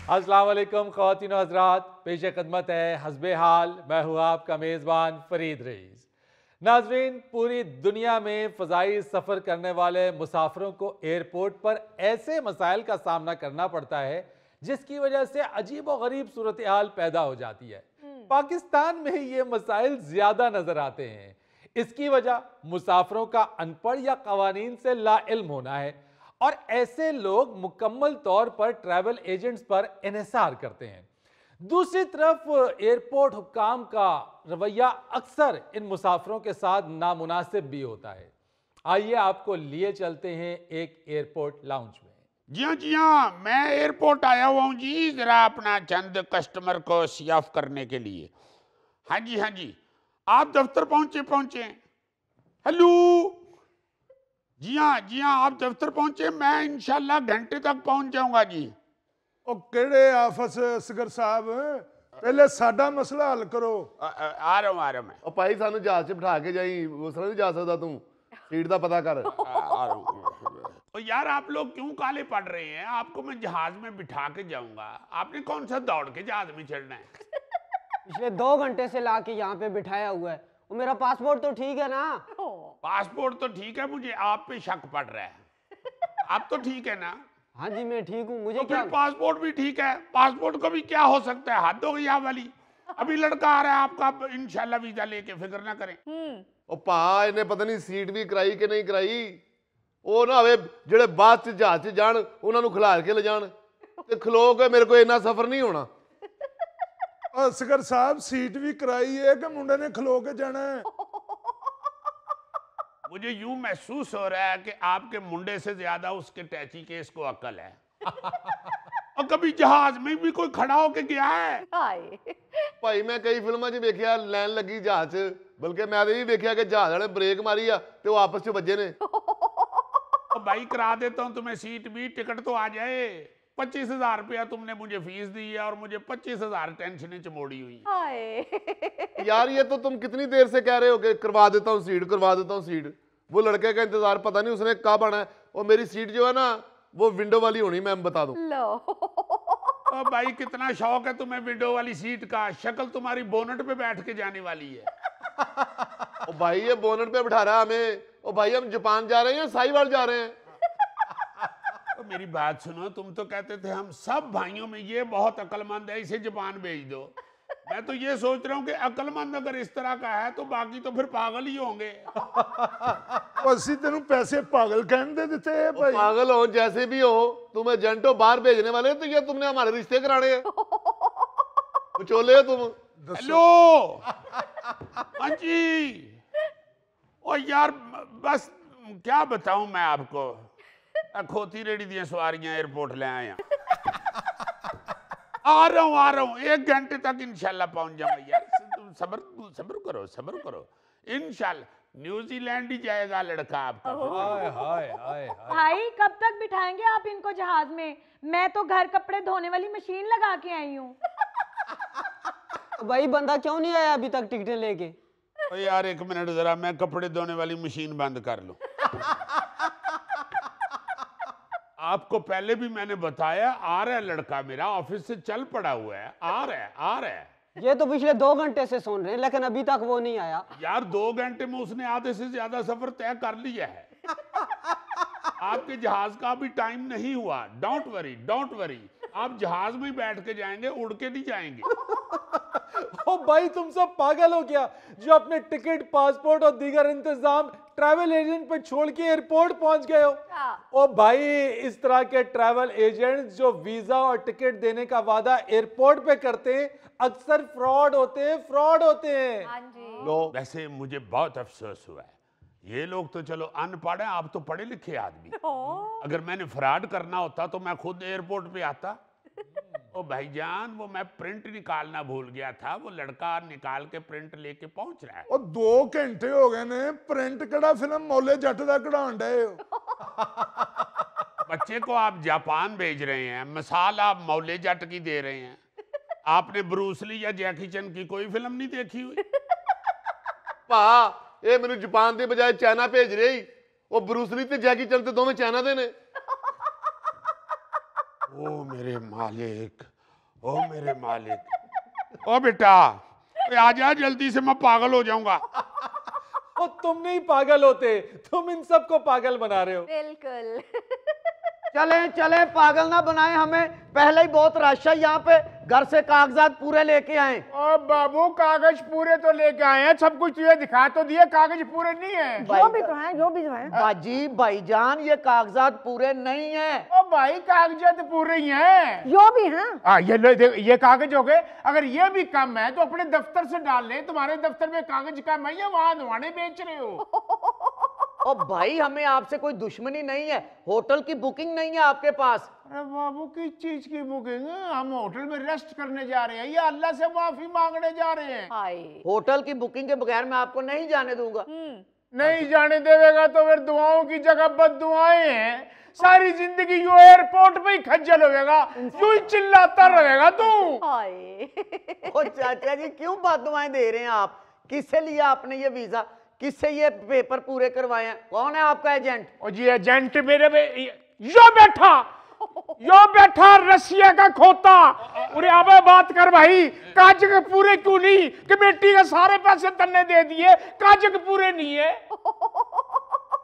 अस्सलाम वालेकुम ख़वातीन व हज़रात, पेश खदमत है हस्बे हाल। मैं हूँ आपका मेज़बान फरीद रईस। नाज़रीन, पूरी दुनिया में फ़ज़ाई सफ़र करने वाले मुसाफिरों को एयरपोर्ट पर ऐसे मसाइल का सामना करना पड़ता है जिसकी वजह से अजीब व गरीब सूरत हाल पैदा हो जाती है। पाकिस्तान में ये मसाइल ज़्यादा नज़र आते हैं। इसकी वजह मुसाफिरों का अनपढ़ या कवानीन से लाइल्म होना है और ऐसे लोग मुकम्मल तौर पर ट्रैवल एजेंट्स पर इन्हिसार करते हैं। दूसरी तरफ एयरपोर्ट हुक्काम का रवैया अक्सर इन मुसाफिरों के साथ नामुनासिब भी होता है। आइए आपको लिए चलते हैं एक एयरपोर्ट लाउंज में। जी हाँ, मैं एयरपोर्ट आया हुआ हूँ जी, जरा अपना चंद कस्टमर को सियाफ करने के लिए। हाँ जी, आप दफ्तर पहुंचे। हेलो, जी हाँ, आप दफ्तर पहुंचे, मैं इंशाल्लाह घंटे तक पहुंच जाऊंगा जी। ਉਹ ਕਿਹੜੇ ਆਫਿਸ ਅਸਗਰ ਸਾਹਿਬ ਪਹਿਲੇ ਸਾਡਾ ਮਸਲਾ ਹੱਲ ਕਰੋ। आ रहा हूँ मैं। ਉਹ ਭਾਈ ਸਾਨੂੰ ਜਹਾਜ਼ 'ਚ ਬਿਠਾ ਕੇ ਜਾਈ, ਉਸ ਤਰ੍ਹਾਂ ਨਹੀਂ ਜਾ ਸਕਦਾ ਤੂੰ, सीट ਦਾ पता कर। आ रहा हूँ। तो यार आप लोग क्यों काले पड़ रहे हैं? आपको मैं जहाज में बिठा के जाऊंगा, आपने कौन सा दौड़ के जहाज में चढ़ना है? पिछले 2 घंटे से लाके यहाँ पे बिठाया हुआ है। वो मेरा पासपोर्ट तो ठीक है ना? पासपोर्ट तो ठीक है, मुझे आप पे शक पड़ रहा है। आप तो ठीक है ना? हाँ जी मैं ठीक हूँ। मुझे तो क्या फिर पासपोर्ट भी ठीक है। पासपोर्ट को भी क्या हो सकता है, हद हो गई आप वाली। अभी लड़का आ रहा है आपका, इंशाल्लाह वीजा लेके, फिक्र ना करें। ਉਹ ਭਾ ਇਹਨੇ ਪਤਾ ਨਹੀਂ ਸੀਟ ਵੀ ਕਰਾਈ ਕਿ ਨਹੀਂ ਕਰਾਈ। ਉਹ ਨਾ ਹੋਵੇ ਜਿਹੜੇ ਬਾਅਦ 'ਚ ਜਹਾਜ਼ 'ਚ ਜਾਣ ਉਹਨਾਂ ਨੂੰ ਖਿਲਾਰ ਕੇ ਲੈ ਜਾਣ ਤੇ ਖਲੋ ਕੇ ਮੇਰੇ ਕੋਲ ਇੰਨਾ ਸਫ਼ਰ ਨਹੀਂ ਹੋਣਾ। ਅਸਗਰ ਸਾਹਿਬ ਸੀਟ ਵੀ ਕਰਾਈ ਹੈ ਕਿ ਮੁੰਡੇ ਨੇ ਖਲੋ ਕੇ ਜਾਣਾ ਹੈ? मुझे यूं महसूस हो रहा है कि आपके मुंडे से ज्यादा उसके टैची केस को अकल है। और कभी जहाज में भी कोई खड़ा होके गया है? ਭਾਈ ਮੈਂ ਕਈ ਫਿਲਮਾਂ 'ਚ ਵੇਖਿਆ ਲਾਈਨ ਲੱਗੀ ਜਹਾਜ਼ 'ਚ, ਬਲਕਿ ਮੈਂ ਇਹ ਵੀ ਵੇਖਿਆ ਕਿ ਜਹਾਜ਼ ਵਾਲੇ ਬ੍ਰੇਕ ਮਾਰੀ ਆ ਤੇ ਉਹ ਆਪਸ 'ਚ ਵੱਜੇ ਨੇ। तो भाई करा देता हूं तुम्हें सीट भी, टिकट तो आ जाए। 25,000 रुपया तुमने मुझे फीस दी है और मुझे 25,000 टेंशन चमोड़ी हुई। यार ये तो तुम कितनी देर से कह रहे हो कि करवा देता हूँ सीट, करवा देता हूँ सीट। वो लड़के का इंतजार पता नहीं उसने कब आना है। और मेरी सीट जो है ना वो विंडो वाली होनी, मैं बता दूं। ओ भाई कितना शौक है तुम्हें विंडो वाली सीट का, शक्ल तुम्हारी बोनट पे बैठ के जाने वाली है। ओ भाई ये बोनट पे बिठा रहा है हमें। ओ भाई हम जापान जा रहे हैं, साहिवाल जा रहे हैं। तो मेरी बात सुनो, तुम तो कहते थे हम सब भाइयों में ये बहुत अक्लमंद है, इसे जापान भेज दो। मैं तो ये सोच रहा हूँ कि अक्लमंद अगर इस तरह का है तो बाकी तो फिर पागल ही होंगे। ਅਸੀਂ ਤੈਨੂੰ ਪੈਸੇ ਪਾਗਲ ਕਹਿਣ ਦੇ ਦਿੱਤੇ ਹੈ ਭਾਈ। पागल हो जैसे भी हो, तुम एजेंट हो बाहर भेजने वाले, तो ये तुमने हमारे रिश्ते कराने हैं। विचोले हो तुम। हेलो हाँ जी। ओ यार बस क्या बताऊं मैं आपको, खोती रेडी दी सवारियां एयरपोर्ट ले आया। आ रहा हूँ 1 घंटे तक इंशाल्लाह पहुंच जाऊंगा। यार तुम सब्र करो इंशाल्लाह। न्यूजीलैंड ही जाएगा लड़का आपका। हाय हाय हाय हाय। भाई कब तक बिठाएंगे आप इनको जहाज में? मैं तो घर कपड़े धोने वाली मशीन लगा के आई हूँ। तो भाई बंदा क्यों नहीं आया अभी तक टिकटें लेके? तो यार 1 मिनट जरा, मैं कपड़े धोने वाली मशीन बंद कर लूं। आपको पहले भी मैंने बताया, आ रहा है लड़का मेरा, ऑफिस से चल पड़ा हुआ है, आ रहा है। ये तो पिछले 2 घंटे से सुन रहे हैं लेकिन अभी तक वो नहीं आया। यार 2 घंटे में उसने आधे से ज्यादा सफर तय कर लिया है। आपके जहाज का भी टाइम नहीं हुआ। डोंट वरी, आप जहाज में बैठ के जाएंगे, उड़ के नहीं जाएंगे। ओ भाई तुम सब पागल हो गया जो अपने टिकट, पासपोर्ट और दीगर इंतजाम ट्रैवल एजेंट पर छोड़ के एयरपोर्ट पहुंच गए हो। ओ भाई इस तरह के ट्रैवल एजेंट जो वीजा और टिकट देने का वादा एयरपोर्ट पे करते हैं अक्सर फ्रॉड होते हैं। लो वैसे मुझे बहुत अफसोस हुआ है, ये लोग तो चलो अनपढ़ हैं, आप तो पढ़े लिखे आदमी। अगर मैंने फ्रॉड करना होता तो मैं खुद एयरपोर्ट पे आता। ओ भाईजान वो मैं प्रिंट निकालना भूल गया था, वो लड़का निकाल के प्रिंट लेके पहुंच रहा है। ਉਹ 2 ਘੰਟੇ ਹੋ ਗਏ ਨੇ, ਪ੍ਰਿੰਟ ਕਿਹੜਾ ਫਿਲਮ ਮੌਲੇ ਜੱਟ ਦਾ ਕਢਾਉਣ ਡਏ ਹੋ? बच्चे को आप जापान भेज रहे हैं, मिसाल आप मौले जट की दे रहे हैं। आपने ब्रूस ली या जैकी चैन की कोई फिल्म नहीं देखी हुई? ਭਾ ਇਹ ਮੈਨੂੰ ਜਾਪਾਨ ਦੀ ਬਜਾਏ ਚਾਈਨਾ ਭੇਜ ਰਹੀ। ਉਹ ਬਰੂਸ ਲੀ ਤੇ ਜੈਕੀ ਚੈਨ ਤੇ ਦੋਵੇਂ ਚਾਈਨਾ ਦੇ ਨੇ। ओ मेरे मालिक, ओ मेरे मालिक, ओ बेटा आ जा जल्दी से, मैं पागल हो जाऊंगा। ओ तुम नहीं पागल होते, तुम इन सबको पागल बना रहे हो। बिल्कुल। चलें चलें, पागल ना बनाएं हमें, पहले ही बहुत रश है यहाँ पे, घर से कागजात पूरे लेके आए। ओ बाबू कागज पूरे तो लेके आए हैं, सब कुछ तुझे दिखा तो दिए, कागज पूरे नहीं है। जो भी तो है बाजी भाईजान, ये कागजात पूरे नहीं है। ओ भाई कागजात पूरे ही हैं। जो भी हैं। हाँ ये लो, ये कागज हो गए। अगर ये भी कम है तो अपने दफ्तर से डाल ले, तुम्हारे दफ्तर में कागज कम है, ये वहां दवाने बेच रहे हो। ओ भाई हमें आपसे कोई दुश्मनी नहीं है, होटल की बुकिंग नहीं है आपके पास। अरे बाबू किस चीज की बुकिंग है? हम होटल में रेस्ट करने जा रहे हैं या अल्लाह से माफी मांगने जा रहे हैं? हाय। होटल की बुकिंग के बगैर मैं आपको नहीं जाने दूंगा। नहीं जाने देवेगा तो फिर दुआओं की जगह बददुआएं हैं। सारी जिंदगी यू एयरपोर्ट पे ही खज्जल होगा, यूं ही चिल्लाता रहेगा तू। हाय। ओ चाचा जी क्यों बददुआएं दे रहे हैं आप? किससे लिया आपने ये वीजा? किससे ये पेपर पूरे करवाए हैं? कौन है आपका एजेंट? ओ जी एजेंट मेरे यो बैठा रसिया का खोता। अरे अबे बात कर भाई, काज के पूरे क्यों नहीं? कमेटी के सारे पैसे तन्ने दे दिए, काज के पूरे नहीं है।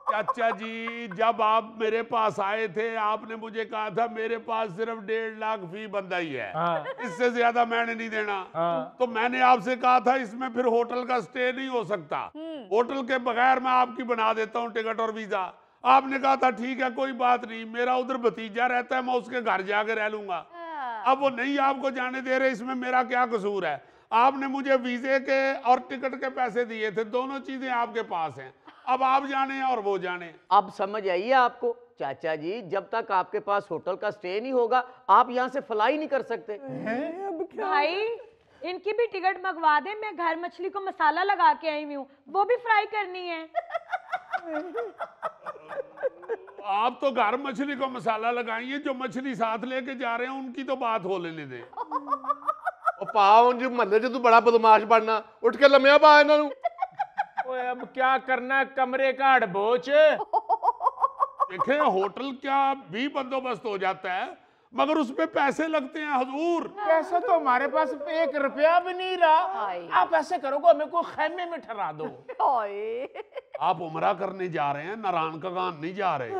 चाचा जी जब आप मेरे पास आए थे, आपने मुझे कहा था मेरे पास सिर्फ 1.5 लाख फी बंदा ही है, इससे ज्यादा मैंने नहीं देना। तो मैंने आपसे कहा था इसमें फिर होटल का स्टे नहीं हो सकता, होटल के बगैर मैं आपकी बना देता हूँ टिकट और वीजा। आपने कहा था ठीक है कोई बात नहीं, मेरा उधर भतीजा रहता है, मैं उसके घर जाकर रह लूंगा। अब वो नहीं आपको जाने दे रहे, इसमें मेरा क्या कसूर है? आपने मुझे वीजे के और टिकट के पैसे दिए थे, दोनों चीजें आपके पास हैं, अब आप जाने और वो जाने। अब समझ आइए आपको चाचा जी, जब तक आपके पास होटल का स्टे नहीं होगा आप यहाँ से फ्लाई नहीं कर सकते। भाई इनकी भी टिकट मंगवा दे, मैं घर मछली को मसाला लगा के आई हुई हूँ, वो भी फ्राई करनी है। आप तो घर मछली को मसाला लगाइए, जो मछली साथ लेके जा रहे हैं उनकी तो बात हो लेने दें। पाओ जी महल्ले च तू बड़ा बदमाश बनना, उठ के लम्या पा इन्हां नूं। ओए अब क्या करना, कमरे का अड़बोच। देखे होटल क्या भी बंदोबस्त हो जाता है, मगर उसमें पैसे लगते हैं हजूर। पैसा तो हमारे पास 1 रुपया भी नहीं रहा। आप ऐसे करोगे हमें को खैमे में ठहरा दो। हाय। आप उमरा करने जा रहे हैं, नारायण का गान नहीं जा रहे।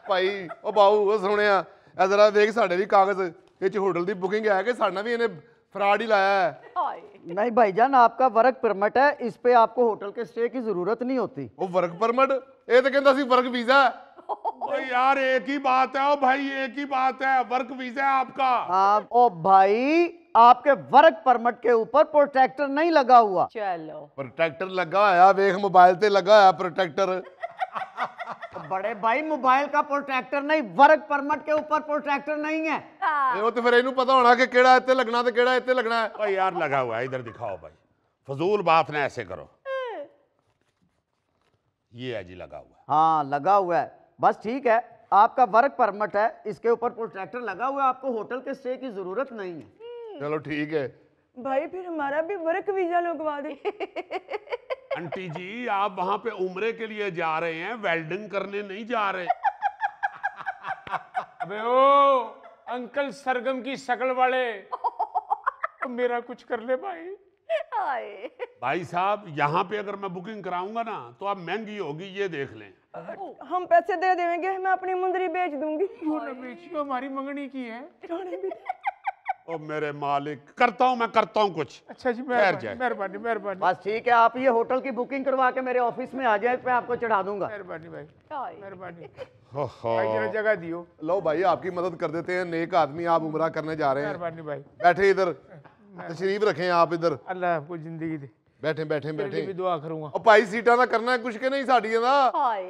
ਭਾਈ ਉਹ ਬਾਊ ਉਹ ਸੁਣਿਆ ਇਹ ਜ਼ਰਾ ਦੇਖ ਸਾਡੇ ਵੀ ਕਾਗਜ਼ ਇਹ ਚ ਹੋਟਲ ਦੀ ਬੁਕਿੰਗ ਹੈ ਕਿ ਸਾਡਾ ਵੀ ਇਹਨੇ ਫਰਾਡ ही लाया है। हाय। नहीं भाईजान, आपका वर्क परमिट है, इस पे आपको होटल के स्टे की जरूरत नहीं होती। ਉਹ ਵਰਕ ਪਰਮਿਟ ਇਹ ਤਾਂ ਕਹਿੰਦਾ ਸੀ ਵਰਕ ਵੀਜ਼ਾ। ओ यार एक ही बात है, ओ भाई एक ही बात है, वर्क वीजा है आपका। ओ भाई आपके वर्क परमिट के ऊपर प्रोटेक्टर नहीं लगा हुआ। चलो। प्रोटेक्टर लगा होया, वेख मोबाइल ते लगा होया प्रोटेक्टर। बड़े भाई मोबाइल का प्रोटेक्टर नहीं, वर्क परमिट के ऊपर प्रोटेक्टर नहीं है। ਇਹ ਉਹ ਤੇ ਫਿਰ ਇਹਨੂੰ ਪਤਾ ਹੋਣਾ ਕਿ ਕਿਹੜਾ ਇੱਥੇ ਲੱਗਣਾ ਤੇ ਕਿਹੜਾ ਇੱਥੇ ਲੱਗਣਾ ਹੈ। ओ यार लगा हुआ है, इधर दिखाओ भाई, फजूल बात ना ऐसे करो। ये है जी लगा हुआ है। हाँ लगा हुआ है, बस ठीक है, आपका वर्क परमिट है, इसके ऊपर प्रोटेक्टर लगा हुआ है, आपको होटल के स्टे की जरूरत नहीं है। चलो ठीक है। भाई फिर हमारा भी वर्क वीजा लगवा दे। आंटी जी आप वहां पे उम्रे के लिए जा रहे हैं, वेल्डिंग करने नहीं जा रहे। अबे ओ अंकल सरगम की शक्ल वाले, तो मेरा कुछ कर ले भाई। हाय। भाई साहब यहाँ पे अगर मैं बुकिंग कराऊंगा ना तो आप महंगी होगी, ये देख लें। हम पैसे दे देंगे, मैं अपनी मुंदरी बेच दूंगी। क्यों न बेचियो, हमारी मंगनी की है। ओ मेरे मालिक, करता हूँ मैं करता हूँ कुछ। अच्छा जी ठहर जाए। मेहरबानी मेहरबानी बस ठीक है, आप ये होटल की बुकिंग करवा के मेरे ऑफिस में आ जाए, मैं आपको चढ़ा दूंगा। मेहरबानी भाई, हाय। मेहरबानी हो भाई, जरा जगह दियो। लो भाई आपकी मदद कर देते हैं, नेक आदमी आप उमरा करने जा रहे हैं। मेहरबानी भाई, बैठे इधर, तशरीफ रखें आप इधर। अल्लाह आपको जिंदगी दे। बैठे बैठे तेरे लिए भी बैठे। दुआ करूंगा। ਉਹ ਭਾਈ ਸੀਟਾਂ ਦਾ ਕਰਨਾ ਕੁਛ ਕਿ ਨਹੀਂ ਸਾਡੀਆਂ ਦਾ। हाय।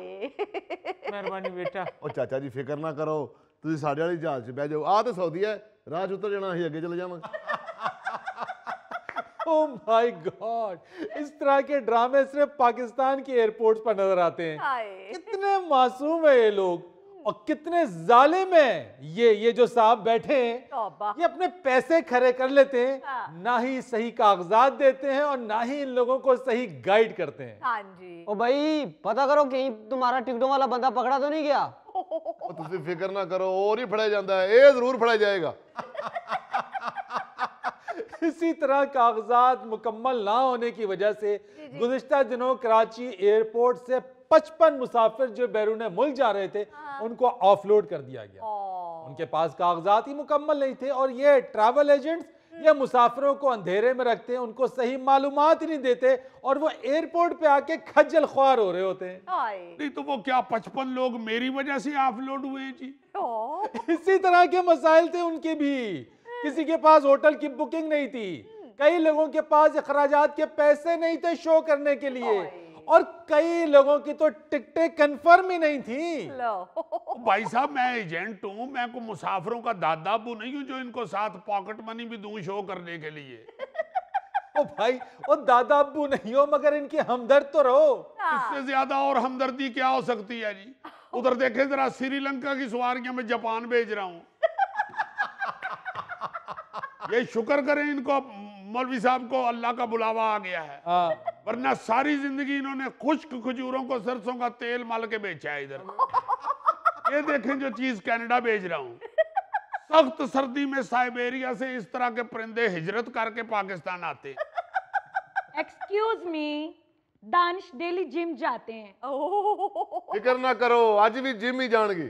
मेहरबानी बेटा। ਉਹ ਚਾਚਾ ਜੀ ਫਿਕਰ ਨਾ ਕਰੋ, ਤੁਸੀਂ ਸਾਡੇ ਵਾਲੀ ਜਹਾਜ਼ 'ਚ ਬਹਿ ਜਾਓ, ਆਹ ਤਾਂ ਸਾਊਦੀ ਹੈ, ਰਾਹ 'ਚ ਉਤਰ ਜਾਣਾ, ਅਸੀਂ ਅੱਗੇ ਚਲੇ ਜਾਵਾਂਗੇ। ओह माय गॉड, इस तरह के ड्रामे सिर्फ पाकिस्तान के एयरपोर्ट्स पर नजर आते हैं। हाय। कितने मासूम है ये लोग और कितने जालिम हैं। ये जो साहब बैठे हैं, तौबा। ये अपने पैसे खरे कर लेते हैं, हाँ। ना ही सही कागजात देते हैं और ना ही इन लोगों को सही गाइड करते हैं। हाँ जी। ओ भाई पता करो कहीं तुम्हारा टिकटों वाला बंदा पकड़ा तो नहीं गया। ਉਹ ਤੁਸੀਂ ਫਿਕਰ ਨਾ ਕਰੋ, ਉਹ ਨਹੀਂ ਫੜਿਆ ਜਾਂਦਾ, ਇਹ ਜ਼ਰੂਰ ਫੜਿਆ ਜਾਏਗਾ। इसी तरह कागजात मुकम्मल ना होने की वजह से गुज़िश्ता दिनों कराची एयरपोर्ट से 55 मुसाफिर जो बैरून मुल्क जा रहे थे उनको ऑफलोड कर दिया गया। उनके पास कागजात ही मुकम्मल नहीं थे और ये ट्रैवल एजेंट्स ये मुसाफिरों को अंधेरे में रखते हैं, उनको सही मालूमात ही नहीं देते और वो एयरपोर्ट पे आके खज्जल ख्वार हो रहे होते हैं। नहीं तो वो क्या 55 लोग मेरी वजह से ऑफलोड हुए हैं जी? इसी तरह के मसाइल थे उनके भी। किसी के पास होटल की बुकिंग नहीं थी, कई लोगों के पास अखराजात के पैसे नहीं थे शो करने के लिए और कई लोगों की तो टिकटें कंफर्म ही नहीं थी। भाई साहब मैं एजेंट हूँ, मैं को मुसाफिरों का दादा अबू नहीं हूँ जो इनको साथ पॉकेट मनी भी दूं शो करने के लिए। ओ भाई, ओ दादा अब्बू नहीं हो मगर इनके हमदर्द तो रहो। इससे ज्यादा और हमदर्दी क्या हो सकती है जी? उधर देखे जरा, श्रीलंका की सवारियां मैं जापान भेज रहा हूँ। ये शुक्र करें इनको मौलवी साहब को अल्लाह का बुलावा आ गया है, वरना सारी जिंदगी इन्होंने खुश्क खजूरों को सरसों का तेल मल के बेचा है इधर। ये देखें जो चीज कनाडा भेज रहा हूँ, सख्त सर्दी में साइबेरिया से इस तरह के परिंदे हिजरत करके पाकिस्तान आते हैं। Excuse me, Danish daily gym जाते हैं। फिक्र ना करो, आज भी जिम ही जाएंगे।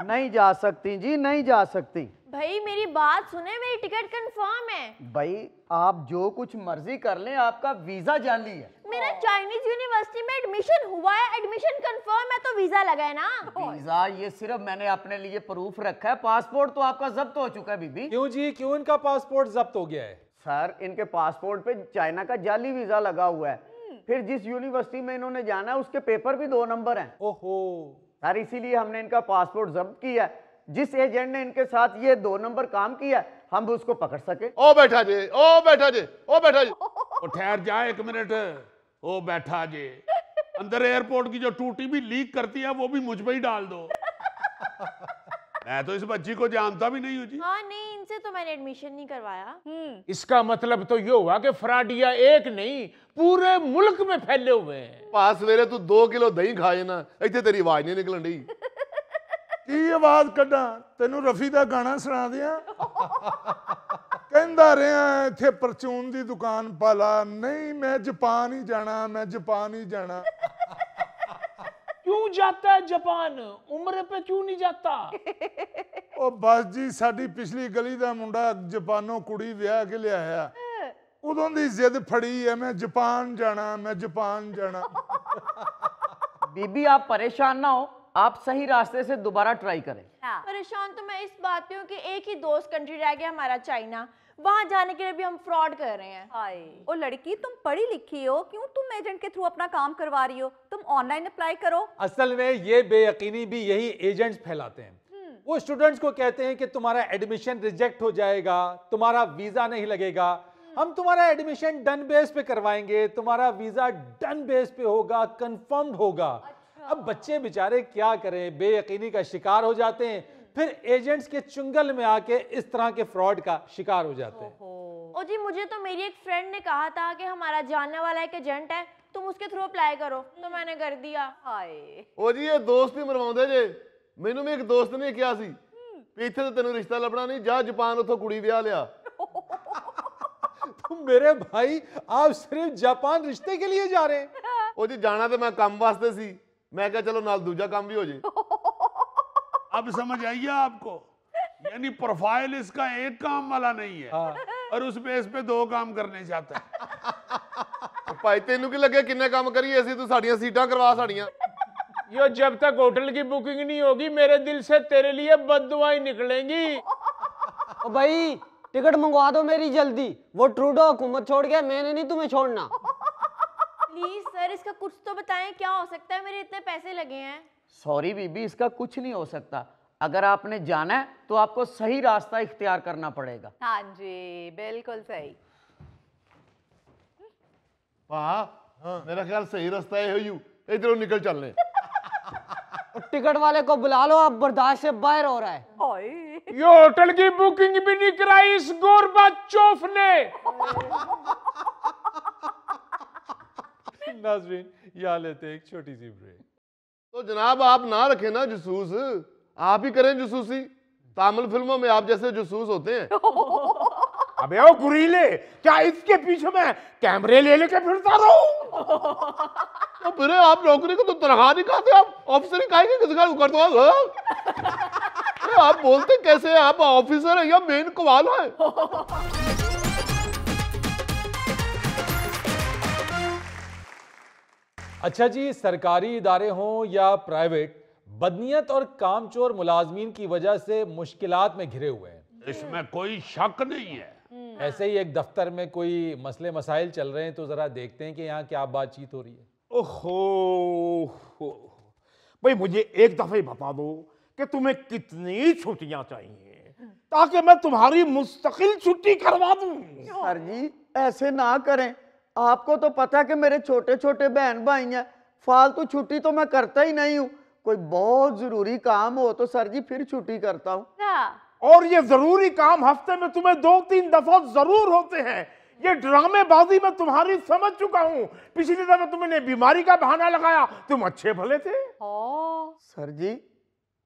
नहीं जा सकती जी, नहीं जा सकती। भाई मेरी बात सुने, मेरी टिकट कंफर्म है। भाई आप जो कुछ मर्जी कर लें, आपका वीजा जाली है। मेरा चाइनीज यूनिवर्सिटी में एडमिशन हुआ है, एडमिशन कंफर्म है तो वीजा लगा है ना। वीजा ये सिर्फ मैंने अपने लिए प्रूफ रखा है, पासपोर्ट तो आपका जब्त हो चुका है बीबी। क्यों जी, क्यों इनका पासपोर्ट जब्त हो गया है? सर इनके पासपोर्ट पे चाइना का जाली वीजा लगा हुआ है, फिर जिस यूनिवर्सिटी में इन्होंने जाना है उसके पेपर भी 2 नंबर हैं। ओहो सर इसीलिए हमने इनका पासपोर्ट जब्त किया है। जिस एजेंट ने इनके साथ ये 2 नंबर काम किया हम उसको पकड़ सके। ओ बैठा जे, ओ बैठा जे, ओ बैठा जे। ओ ठहर जा 1 मिनट, ओ बैठा जे। अंदर एयरपोर्ट की जो टूटी भी लीक करती है वो भी मुझ पे ही डाल दो। मैं तो इस बच्ची को जानता भी नहीं हूँ जी। हाँ नहीं, इनसे तो मैंने एडमिशन नहीं करवाया। इसका मतलब तो ये हुआ कि फ्राडिया एक नहीं पूरे मुल्क में फैले हुए हैं। पास सवेरे तू 2 किलो दही खाए ना, इतने तेरी आवाज नहीं निकलन डी। ਕੀ ਆਵਾਜ਼ ਕੱਢਾਂ ਤੈਨੂੰ? ਰਫੀ ਦਾ ਗਾਣਾ ਸੁਣਾ ਦਿਆਂ? ਕਹਿੰਦਾ ਰਿਹਾ ਇੱਥੇ ਪਰਚੂਨ ਦੀ ਦੁਕਾਨ ਪਾਲਾ, ਨਹੀਂ ਮੈਂ ਜਾਪਾਨ ਹੀ ਜਾਣਾ, ਮੈਂ ਜਾਪਾਨ ਹੀ ਜਾਣਾ। क्यों जाता है जापान? उम्र पे क्यों नहीं जाता? ਉਹ ਬਸ ਜੀ ਸਾਡੀ ਪਿਛਲੀ ਗਲੀ ਦਾ ਮੁੰਡਾ ਜਾਪਾਨੋਂ ਕੁੜੀ ਵਿਆਹ ਕੇ ਲਿਆਇਆ, ਉਦੋਂ ਦੀ ਜ਼ਿੱਦ ਫੜੀ ਹੈ ਮੈਂ ਜਾਪਾਨ ਜਾਣਾ, मैं जापान जाना। बीबी आप परेशान ना हो, आप सही रास्ते से दोबारा ट्राई करें। परेशान तो मैं इस बात पे हूँ कि एक ही दोस्त कंट्री रह गया हमारा चाइना, वहां जाने के लिए भी हम फ्रॉड कर रहे हैं। हाय ओ लड़की, तुम पढ़ी लिखी हो, क्यों तुम एजेंट के थ्रू अपना काम करवा रही हो? तुम ऑनलाइन अप्लाई करो। असल में ये बेयकीनी भी यही एजेंट्स फैलाते हैं। वो स्टूडेंट्स को कहते हैं कि तुम्हारा एडमिशन रिजेक्ट हो जाएगा, तुम्हारा वीजा नहीं लगेगा, हम तुम्हारा एडमिशन डन बेस पे करवाएंगे, तुम्हारा वीजा डन बेस पे होगा, कंफर्म्ड होगा। अब बच्चे बेचारे क्या करें, बेयकीनी का शिकार हो जाते हैं, फिर एजेंट्स के चुंगल में आके इस तरह के फ्रॉड का शिकार हो जाते हैं। ओ जी, मुझे तो मेरी एक फ्रेंड ने कहा था कि हमारा जानने वाला एक एजेंट है, तुम उसके थ्रू अप्लाई करो, तो मैंने कर दिया। हाय ओ जी ये दोस्त ही मरवाਉਂਦੇ ਜੇ। ਮੈਨੂੰ ਵੀ ਇੱਕ ਦੋਸਤ ਨੇ ਕਿਹਾ ਸੀ ਵੀ ਇੱਥੇ ਤਾਂ ਤੈਨੂੰ ਰਿਸ਼ਤਾ ਲੱਭਣਾ ਨਹੀਂ, ਜਾ ਜਾਪਾਨ ਉੱਥੋਂ ਕੁੜੀ ਵਿਆਹ ਲਿਆ। तो मेरे भाई आप सिर्फ जापान रिश्ते के लिए जा रहे हैं? ਉਹ ਜੀ ਜਾਣਾ ਤੇ ਮੈਂ ਕੰਮ ਵਾਸਤੇ ਸੀ, मैं क्या चलो नाल दूजा काम भी हो जाए। अब समझ आइए आपको, यानी प्रोफाइल इसका एक काम वाला नहीं है और उस बेस पे 2 काम करने चाहता है। भाई तेनू की लगे किन्ने काम करिए असि, तू साड़ियां सीटां करवा साड़ियां। यो जब तक होटल की बुकिंग नहीं होगी मेरे दिल से तेरे लिए बददुआएं निकलेंगी। ओ भाई टिकट मंगवा दो मेरी जल्दी, वो ट्रूडो हुकूमत छोड़ गया, मैंने नहीं तुम्हें छोड़ना। प्लीज सर इसका कुछ तो बताएं, क्या हो सकता है, मेरे इतने पैसे लगे हैं। सॉरी बीबी, इसका कुछ नहीं हो सकता। अगर आपने जाना है तो आपको सही रास्ता इख्तियार करना पड़ेगा। हाँ जी बिल्कुल सही। वाह मेरा ख्याल सही रास्ता है यू, इधरों निकल चलने। टिकट वाले को बुला लो, आप बर्दाश्त से बाहर हो रहा है। हाय यो होटल की बुकिंग भी नहीं कराई इस गोरबाचोफ ने। नाज़रीन यहाँ लेते हैं एक छोटी सी ब्रेक। तो जनाब आप ना रखें ना जसूस, आप ही करें जसूसी। तामिल फिल्मों में आप जैसे जसूस होते हैं। अबे ओ गुरीले, क्या इसके पीछे मैं कैमरे ले लेके फिरता रहूं? तो फिर आप नौकरी को तो तनख्वाह नहीं खाते, आप ऑफिसर ही खाएंगे किसी का कर दो। आप बोलते कैसे हैं? आप ऑफिसर हैं या मेन कवाल है? अच्छा जी, सरकारी इदारे हों या प्राइवेट, बदनीयत और कामचोर मुलाजमीन की वजह से मुश्किलात में घिरे हुए हैं। इसमें कोई शक नहीं है। ऐसे ही एक दफ्तर में कोई मसले मसाइल चल रहे हैं, तो जरा देखते हैं कि यहाँ क्या बातचीत हो रही है। ओहो भाई, मुझे एक दफे बता दो कि तुम्हें कितनी छुट्टियां चाहिए ताकि मैं तुम्हारी मुस्तकिल छुट्टी करवा दूं। सर जी ऐसे ना करें, आपको तो पता है कि मेरे छोटे छोटे बहन भाई हैं, फालतू छुट्टी तो मैं करता ही नहीं हूँ। कोई बहुत जरूरी काम हो तो सर जी फिर छुट्टी करता हूँ। और ये जरूरी काम हफ्ते में तुम्हें 2-3 दफा जरूर होते हैं। ये ड्रामेबाजी में तुम्हारी समझ चुका हूँ। पिछली दफा तुमने बीमारी का बहाना लगाया, तुम अच्छे भले थे। सर जी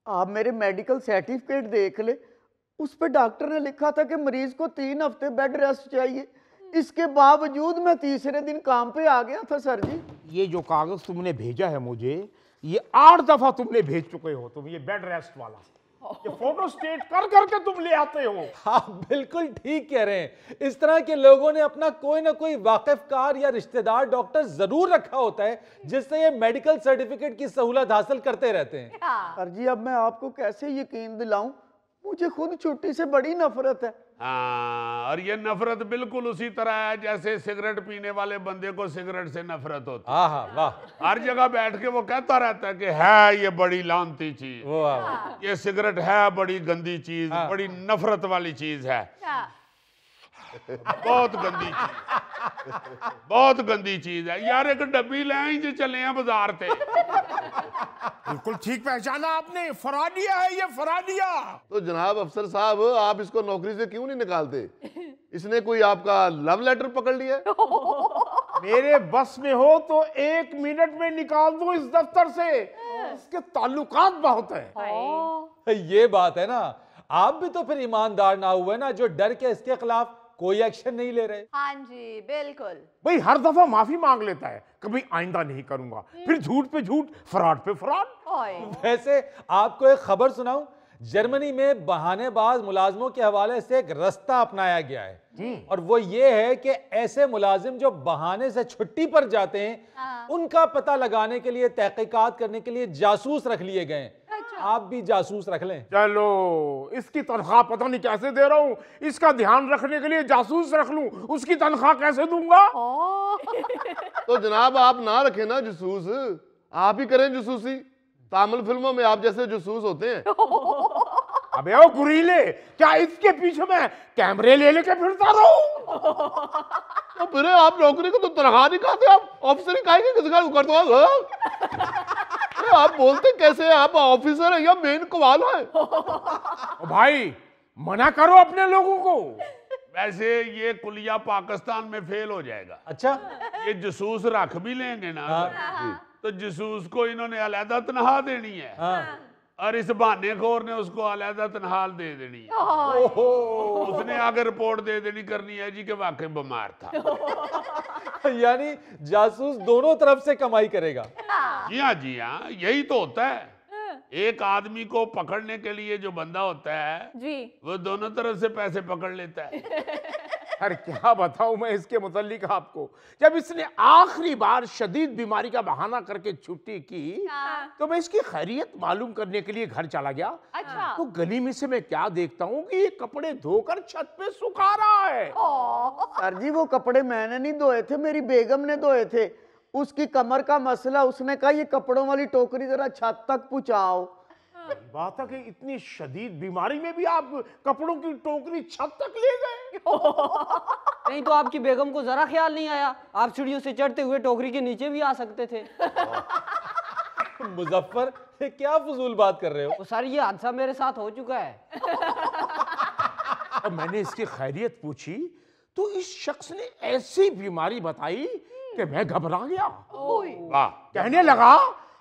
आप मेरे मेडिकल सर्टिफिकेट देख ले, उस पे डॉक्टर ने लिखा था कि मरीज को 3 हफ्ते बेड रेस्ट चाहिए। इसके बावजूद मैं तीसरे दिन काम पे आ गया था सर जी। ये जो कागज तुमने भेजा है मुझे, ये 8 दफा तुमने भेज चुके हो तुम, ये बेड रेस्ट वाला। ये फोटो स्टेट कर करके तुम ले आते हो। आप बिल्कुल ठीक कह रहे हैं। इस तरह के लोगों ने अपना कोई ना कोई वाकिफकार या रिश्तेदार डॉक्टर जरूर रखा होता है, जिससे ये मेडिकल सर्टिफिकेट की सहूलत हासिल करते रहते हैं। सर जी अब मैं आपको कैसे यकीन दिलाऊं, मुझे खुद छुट्टी से बड़ी नफरत है। हाँ, और ये नफरत बिल्कुल उसी तरह है जैसे सिगरेट पीने वाले बंदे को सिगरेट से नफरत होती है। हाँ वाह। हर जगह बैठ के वो कहता रहता है कि है ये बड़ी लानती चीज, वाह। ये सिगरेट है बड़ी गंदी चीज, बड़ी नफरत वाली चीज है, बहुत गंदी चीज, बहुत गंदी चीज है। यार एक डब्बी ले आई जो चले हैं बाजार से। बिल्कुल ठीक पहचाना आपने, फराडिया है ये, फराडिया। तो जनाब अफसर साहब आप इसको नौकरी से क्यों नहीं निकालते? इसने कोई आपका लव लेटर पकड़ लिया है? मेरे बस में हो तो 1 मिनट में निकाल दो इस दफ्तर से, इसके ताल्लुकात बहुत है। ये बात है ना, आप भी तो फिर ईमानदार ना हुए ना, जो डर के इसके खिलाफ कोई एक्शन नहीं ले रहे। हाँ जी बिल्कुल। भाई हर दफा माफी मांग लेता है, कभी आइंदा नहीं करूंगा, फिर झूठ पे झूठ, फराड पे फराड। वैसे आपको एक खबर सुनाऊं, जर्मनी में बहानेबाज मुलाजमों के हवाले से एक रास्ता अपनाया गया है, और वो ये है कि ऐसे मुलाजिम जो बहाने से छुट्टी पर जाते हैं, उनका पता लगाने के लिए, तहकीकात करने के लिए जासूस रख लिए गए। आप भी जासूस रख लें। चलो इसकी तनख्वाह पता नहीं कैसे दे रहा हूं, इसका ध्यान रखने के लिए जासूस रख लूं, उसकी तनख्वाह कैसे दूंगा? तो जनाब आप ना रखें ना जसूस, आप ही करें जसूसी। तामिल फिल्मों में आप जैसे जसूस होते हैं। अबे ओ गुरीले, क्या इसके पीछे मैं कैमरे ले लेके फिरता रहूं? तो फिर आप नौकरी को तो तनख्वाह नहीं खाते, आप ऑफिसर ही खाएंगे किसी का कर दो। आप बोलते कैसे हैं? आप ऑफिसर हैं या मेन कवाल है? भाई मना करो अपने लोगों को। वैसे ये कुलिया पाकिस्तान में फेल हो जाएगा। अच्छा, ये जसूस रख भी लेंगे ना तो जसूस को इन्होंने अलहदा तनख्वाह देनी है, और इस बहानेखोर ने उसको अलहदा तनख्वाह दे देनी है। उसने आगे रिपोर्ट दे देनी करनी है जी कि वाकई बीमार था। यानी जासूस दोनों तरफ से कमाई करेगा। जी हाँ, यही तो होता है। एक आदमी को पकड़ने के लिए जो बंदा होता है जी, वो दोनों तरफ से पैसे पकड़ लेता है। अरे क्या बताऊं मैं इसके मुतालिक आपको, जब इसने आखिरी बार शदीद बीमारी का बहाना करके छुट्टी की, तो मैं इसकी खैरियत मालूम करने के लिए घर चला गया। अच्छा। तो गली में से मैं क्या देखता हूँ कि ये कपड़े धोकर छत पे सुखा रहा है। सर जी वो कपड़े मैंने नहीं धोए थे, मेरी बेगम ने धोए थे। उसकी कमर का मसला, उसने कहा ये कपड़ों वाली टोकरी जरा छत तक पहुंचाओ। बात है कि इतनी शदीद बीमारी में भी आप कपड़ों की टोकरी छत तक ले गए। नहीं तो आपकी बेगम को जरा ख्याल नहीं आया, आप सीढ़ियों से चढ़ते हुए टोकरी के नीचे भी आ सकते थे। मुजफ्फर ये क्या फजूल बात कर रहे हो? सर ये हादसा मेरे साथ हो चुका है। और मैंने इसकी खैरियत पूछी तो इस शख्स ने ऐसी बीमारी बताई कि मैं घबरा गया। वाह, कहने लगा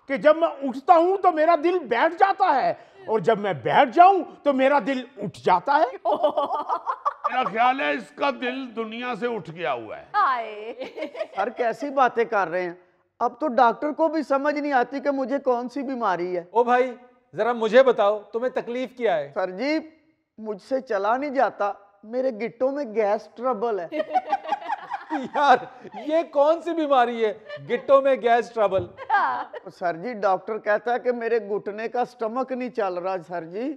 कि जब मैं उठता हूं तो मेरा दिल बैठ जाता है और जब मैं बैठ जाऊं तो मेरा दिल उठ जाता है। मेरा ख्याल है इसका दिल दुनिया से उठ गया हुआ है। सर कैसी बातें कर रहे हैं, अब तो डॉक्टर को भी समझ नहीं आती कि मुझे कौन सी बीमारी है। ओ भाई जरा मुझे बताओ तुम्हें तकलीफ क्या है? सर जी मुझसे चला नहीं जाता, मेरे गिट्टों में गैस ट्रबल है। यार ये कौन सी बीमारी है, गिट्टों में गैस ट्रबल? सर जी डॉक्टर कहता है कि मेरे घुटने का स्टमक नहीं चल रहा सर जी।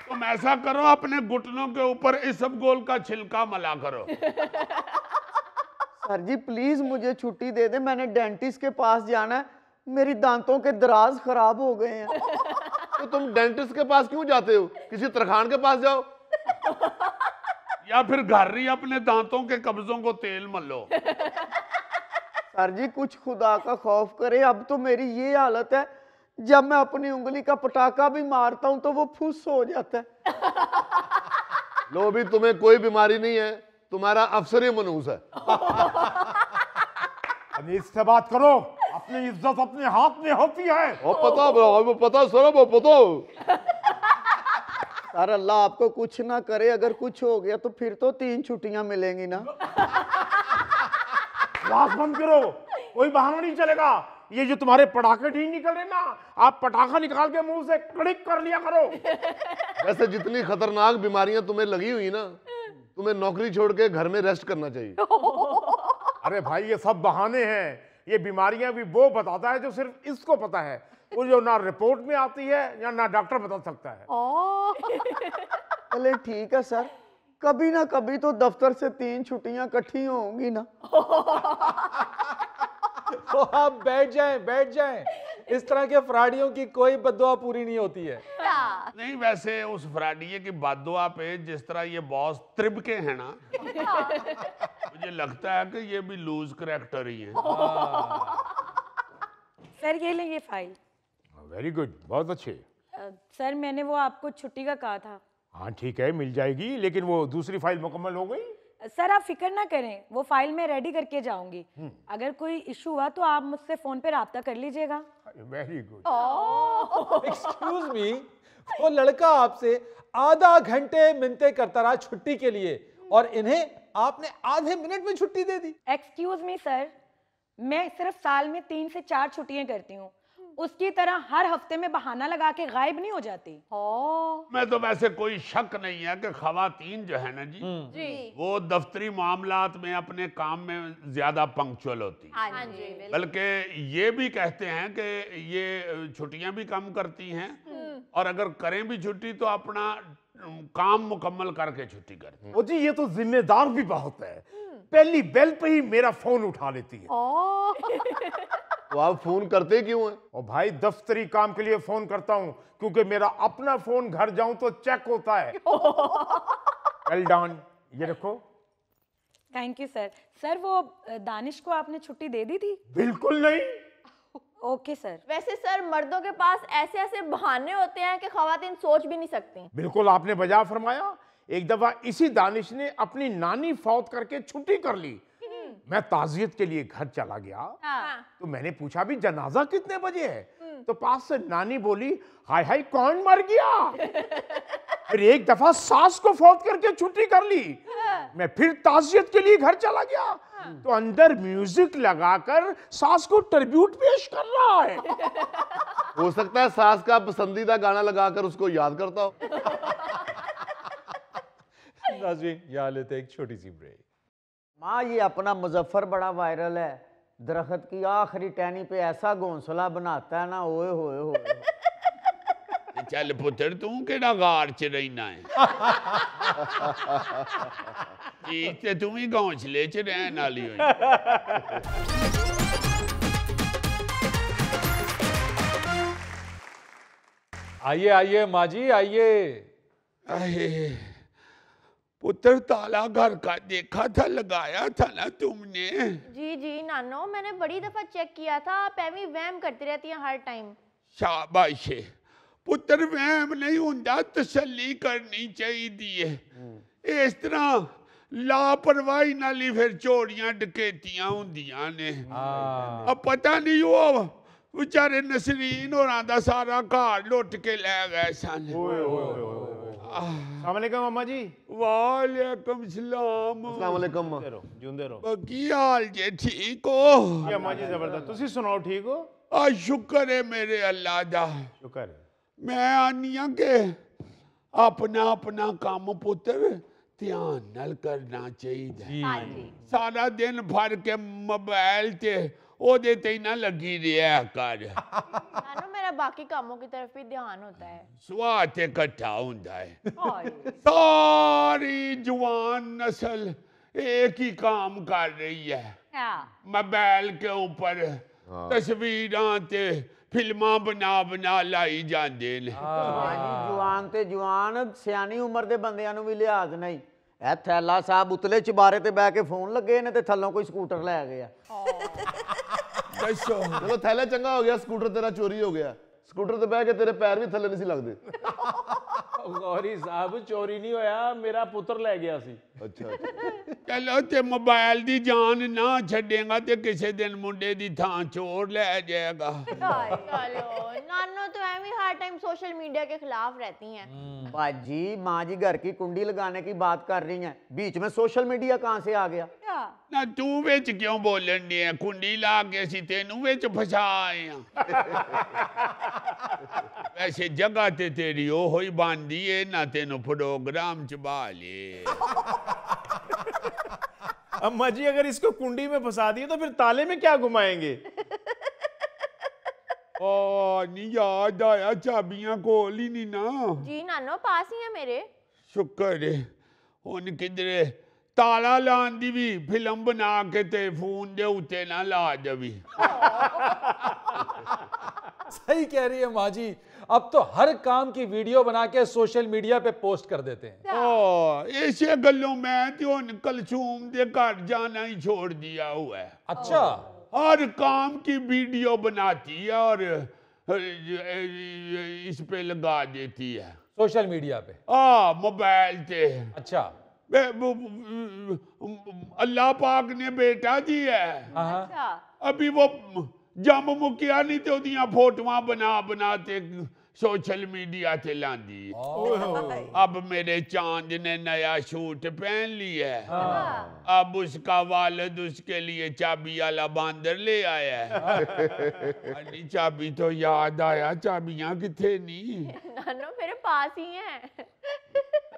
तुम ऐसा करो, अपने घुटनों के ऊपर इसबगोल का छिलका मला करो। सर जी प्लीज मुझे छुट्टी दे दे, मैंने डेंटिस्ट के पास जाना है, मेरी दांतों के दराज खराब हो गए हैं। तो तुम डेंटिस्ट के पास क्यों जाते हो, किसी तरखान के पास जाओ। या फिर घर ही अपने दांतों के कब्जों को तेल मलो। सर जी कुछ खुदा का खौफ करे, अब तो मेरी ये हालत है जब मैं अपनी उंगली का पटाखा भी मारता हूं तो वो फुस हो जाता है। लो भी तुम्हें कोई बीमारी नहीं है, तुम्हारा अफसरी मनूस है। अनीस से बात करो, अपनी इज्जत अपने हाथ में होती है। वो पता सर वो पता। सर अल्लाह आपको कुछ ना करे, अगर कुछ हो गया तो फिर तो 3 छुट्टियां मिलेंगी ना। बात बंद करो, कोई बहाना नहीं चलेगा। ये जो तुम्हारे पटाखे ठीक निकल रहे ना, आप पटाखा निकाल के मुंह से क्लिक कर लिया करो। वैसे जितनी खतरनाक बीमारियां तुम्हें लगी हुई ना, तुम्हें नौकरी छोड़ के घर में रेस्ट करना चाहिए। अरे भाई ये सब बहाने हैं, ये बीमारियां भी वो बताता है जो सिर्फ इसको पता है, वो जो ना रिपोर्ट में आती है या ना डॉक्टर बता सकता है। चले ठीक है सर, कभी ना कभी तो दफ्तर से 3 छुट्टियां इकट्ठी होंगी ना। तो आप बैठ जाएं। इस तरह के फ्राडियों की कोई बद्दुआ पूरी नहीं होती है। नहीं वैसे उस फ्राडिये की बद्दुआ पे जिस तरह ये बॉस त्रिब के हैं ना, मुझे लगता है कि ये भी लूज करैक्टर ही है। सर ये लेंगे फाइल। वेरी गुड, बहुत अच्छे। सर मैंने वो आपको छुट्टी का कहा था। हाँ ठीक है मिल जाएगी, लेकिन वो दूसरी फाइल मुकम्मल हो गई। सर आप फिक्र ना करें, वो फाइल मैं रेडी करके जाऊंगी। अगर कोई इशू हुआ तो आप मुझसे फोन पे राब्ता कर लीजिएगा। Very good. एक्सक्यूज मी, वो लड़का आपसे आधा घंटे मिन्नतें करता रहा छुट्टी के लिए और इन्हें आपने आधे मिनट में छुट्टी दे दी। एक्सक्यूज मी सर, मैं सिर्फ साल में 3 से 4 छुट्टियां करती हूँ, उसकी तरह हर हफ्ते में बहाना लगा के गायब नहीं हो जाती। मैं तो वैसे कोई शक नहीं है कि खवातीन जो है ना जी, वो दफ्तरी मामलात में अपने काम में ज्यादा पंक्चुअल होती हैं। बल्कि ये भी कहते हैं कि ये छुट्टियां भी कम करती हैं और अगर करें भी छुट्टी तो अपना काम मुकम्मल करके छुट्टी करती हैं। ओ जी ये तो जिम्मेदार भी बहुत है, पहली बेल पे ही मेरा फोन उठा लेती है। तो आप फोन करते क्यों हैं? और भाई दफ्तरी काम के लिए फोन करता हूं, क्योंकि मेरा अपना फोन घर जाऊं तो चेक होता है। वेल डन, ये रखो। Thank you sir. सर वो दानिश को आपने छुट्टी दे दी थी? बिल्कुल नहीं। Okay sir. वैसे सर मर्दों के पास ऐसे ऐसे बहाने होते हैं कि खवातीन सोच भी नहीं सकती। बिल्कुल आपने बजा फरमाया। एक दफा इसी दानिश ने अपनी नानी फौत करके छुट्टी कर ली। मैं ताजियत के लिए घर चला गया। तो मैंने पूछा भी जनाजा कितने बजे है? तो पास से नानी बोली हाय हाय कौन मर गया। फिर एक दफा सास को फौत करके छुट्टी कर ली। मैं फिर ताजियत के लिए घर चला गया तो अंदर म्यूजिक लगाकर सास को ट्रिब्यूट पेश कर रहा है। हो सकता है सास का पसंदीदा गाना लगाकर उसको याद करता हो। नाज़रीन यहाँ लेते एक छोटी सी ब्रेक। माँ ये अपना मुजफ्फर बड़ा वायरल है, दरख्त की आखिरी टहनी पे ऐसा घोंसला बनाता है ना, ओए होए होए। चल पुत्र तू केड़ा गार च रहना है। ठीक ते तू ही घोंसले च रहन वाली होई। आइए आइए माँ जी आइए। पुत्र ताला घर का देखा था, लगाया था ना तुमने? जी जी नानो, मैंने बड़ी दफा चेक किया था, आप एवी वहम करती रहती हैं हर टाइम। शाबाश है पुत्र, वहम नहीं हुंदा, तसल्ली करनी चाहिए। इस तरह लापरवाही नाल ही फिर चोरियां डकैतियां हुंदियां ने। हाँ। अब पता नहीं वो बेचारे नसरीन होरां दा सारा घर लुट के ले गए सन। अस्सलाम वालेकुम अम्मा जी। वालेकुम सलाम। अस्सलाम वालेकुम। जिंदे रहो। की हाल जे, ठीक हो? अम्मा जी जबरदस्त। तुसी सुनाओ, ठीक हो? आ शुक्र है मेरे अल्लाह दा। शुक्र है। मैं आनिया के अपना अपना काम पुत्र ध्यान नाल करना चाहिए। सारा दिन भर के मोबाइल ते ओदे ते ना लगी रहा कर। नानो मेरा बाकी कामों की तरफ भी ध्यान होता है। स्वाद इकट्ठा होता है। सारी जवान नस्ल एक ही काम कर रही है, मोबाइल के ऊपर तस्वीरां ते फिल्मां बना बना लाई जांदे ने। जवान ते जवान सियानी उम्र दे बंदियां नूं भी लिहाज नहीं। ए थैला साहब उतले चबारे ते बह के फोन लगे ने ते थल्लों कोई स्कूटर लै गया। दसो चलो थैला चंगा हो गया, स्कूटर तेरा चोरी हो गया। स्कूटर ते बह के तेरे पैर भी थल्ले नहीं सी लगदे। गौरी साहब चोरी नहीं होया, मेरा पुत्र ले गया सी। अच्छा। चलो ते मोबाइल दी जान ना छड़ेगा ते किसी दिन मुंडे दी थां चोर ले जाएगा। चलो नानो तो ऐਵੇਂ हर टाइम सोशल मीडिया के खिलाफ रहती हैं। बाजी माँ जी घर की कुंडी लगाने की बात कर रही हैं, बीच में सोशल मीडिया कहाँ से आ गया? ना तू विच क्यों बोलन दी है? कुंडी ला के सी तेनू विच फसा आए हैं। वैसे जगह ते तेरी ओहो ही बनदी है ना, तेनू प्रोग्राम च बाले। अम्मा जी अगर इसको कुंडी में फंसा दिए तो फिर ताले में क्या घुमाएंगे? नहीं याद आया, चाबियां कोल ही नहीं ना। जी नानो पास ही है मेरे। शुक्र है हुन किधरे ताला लान दी भी फिल्म बना के ते फोन दे उत्ते ना ला देवी। सही कह रही है माँ जी, अब तो हर काम की वीडियो बना के सोशल मीडिया पे पोस्ट कर देते हैं। ऐसे गल्लों में तो कलसूम दे घर जाना ही छोड़ दिया हुआ है। अच्छा। हर काम की वीडियो बनाती है और इस पे लगा देती है सोशल मीडिया पे। मोबाइल पे। अच्छा। अल्लाह पाक ने बेटा दी है। अच्छा। अभी वो जम मुकिया नहीं तो दियां फोटोआं बना बना ते सोशल मीडिया ते लांदी। अब मेरे चांद ने नया सूट पहन लिया है। अब उसका वालिद उसके लिए चाबी वाला बांदर ले आया है। चाबी तो याद आया, चाबियां किथे नहीं? नानो मेरे पास ही हैं।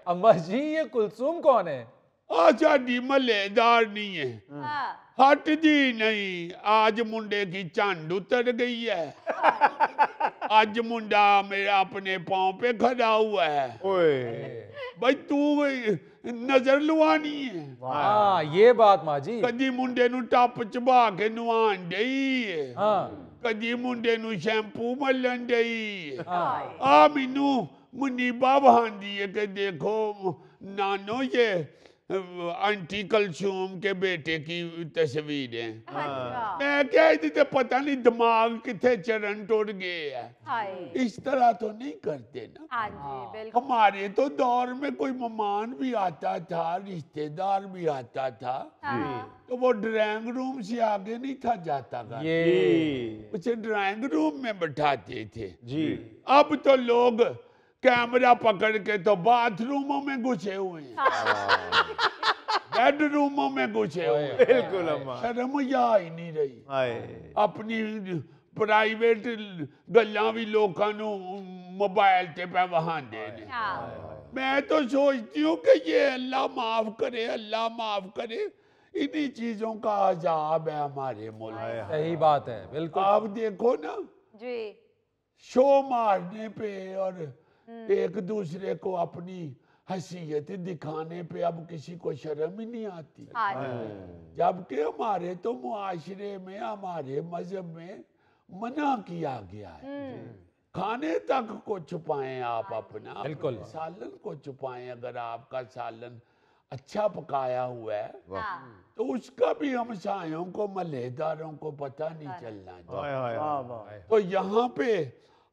अम्मा जी ये कुलसूम कौन है? साडी मल्लेदार नहीं है, हट दी नहीं। आज मुंडे की चंड उतर गई है। आज मुंडा मेरा अपने पांव पे खड़ा हुआ है। भाई तू नजर लुआनी है। हाँ ये बात माँ जी। कदी मुंडे नु टप चबा के नुआन दई है। कदी मुंडे नु शैम्पू मलन दई। मैनू मुनीबा बहांदी है कि देखो नानो ये आंटी कलसूम के बेटे की तस्वीर है। मैं क्या इतने पता नहीं दिमाग कितने चरण टूट गए है। इस तरह तो नहीं करते ना। हमारे तो दौर में कोई मेहमान भी आता था, रिश्तेदार भी आता था, तो वो ड्राइंग रूम से आगे नहीं था जाता, उसे ड्राइंग रूम में बैठाते थे जी। अब तो लोग कैमरा पकड़ के तो बाथरूमों में घुसे हुए हैं, बेडरूमों में घुसे हुए हैं। बिल्कुल अम्मा, शर्म या ही नहीं रही। अपनी प्राइवेट गल्लां भी लोगों नू मोबाइल ते पे वहांदे ने। मैं तो सोचती हूँ कि ये अल्लाह माफ करे, अल्लाह माफ करे। इन्हीं चीजों का अजाब है हमारे मुल्क। सही बात है, बिल्कुल। आप देखो ना जी, शो मारने पे और एक दूसरे को अपनी हैसियत दिखाने पे अब किसी को शर्म ही नहीं आती। जबकि हमारे तो मुआशरे में, हमारे मजहब में मना किया गया है। खाने तक को छुपाएं आप अपना, बिल्कुल। सालन को छुपाएं। अगर आपका सालन अच्छा पकाया हुआ है तो उसका भी हमसायों को, मल्लेदारों को पता नहीं चलना चाहिए। तो यहाँ पे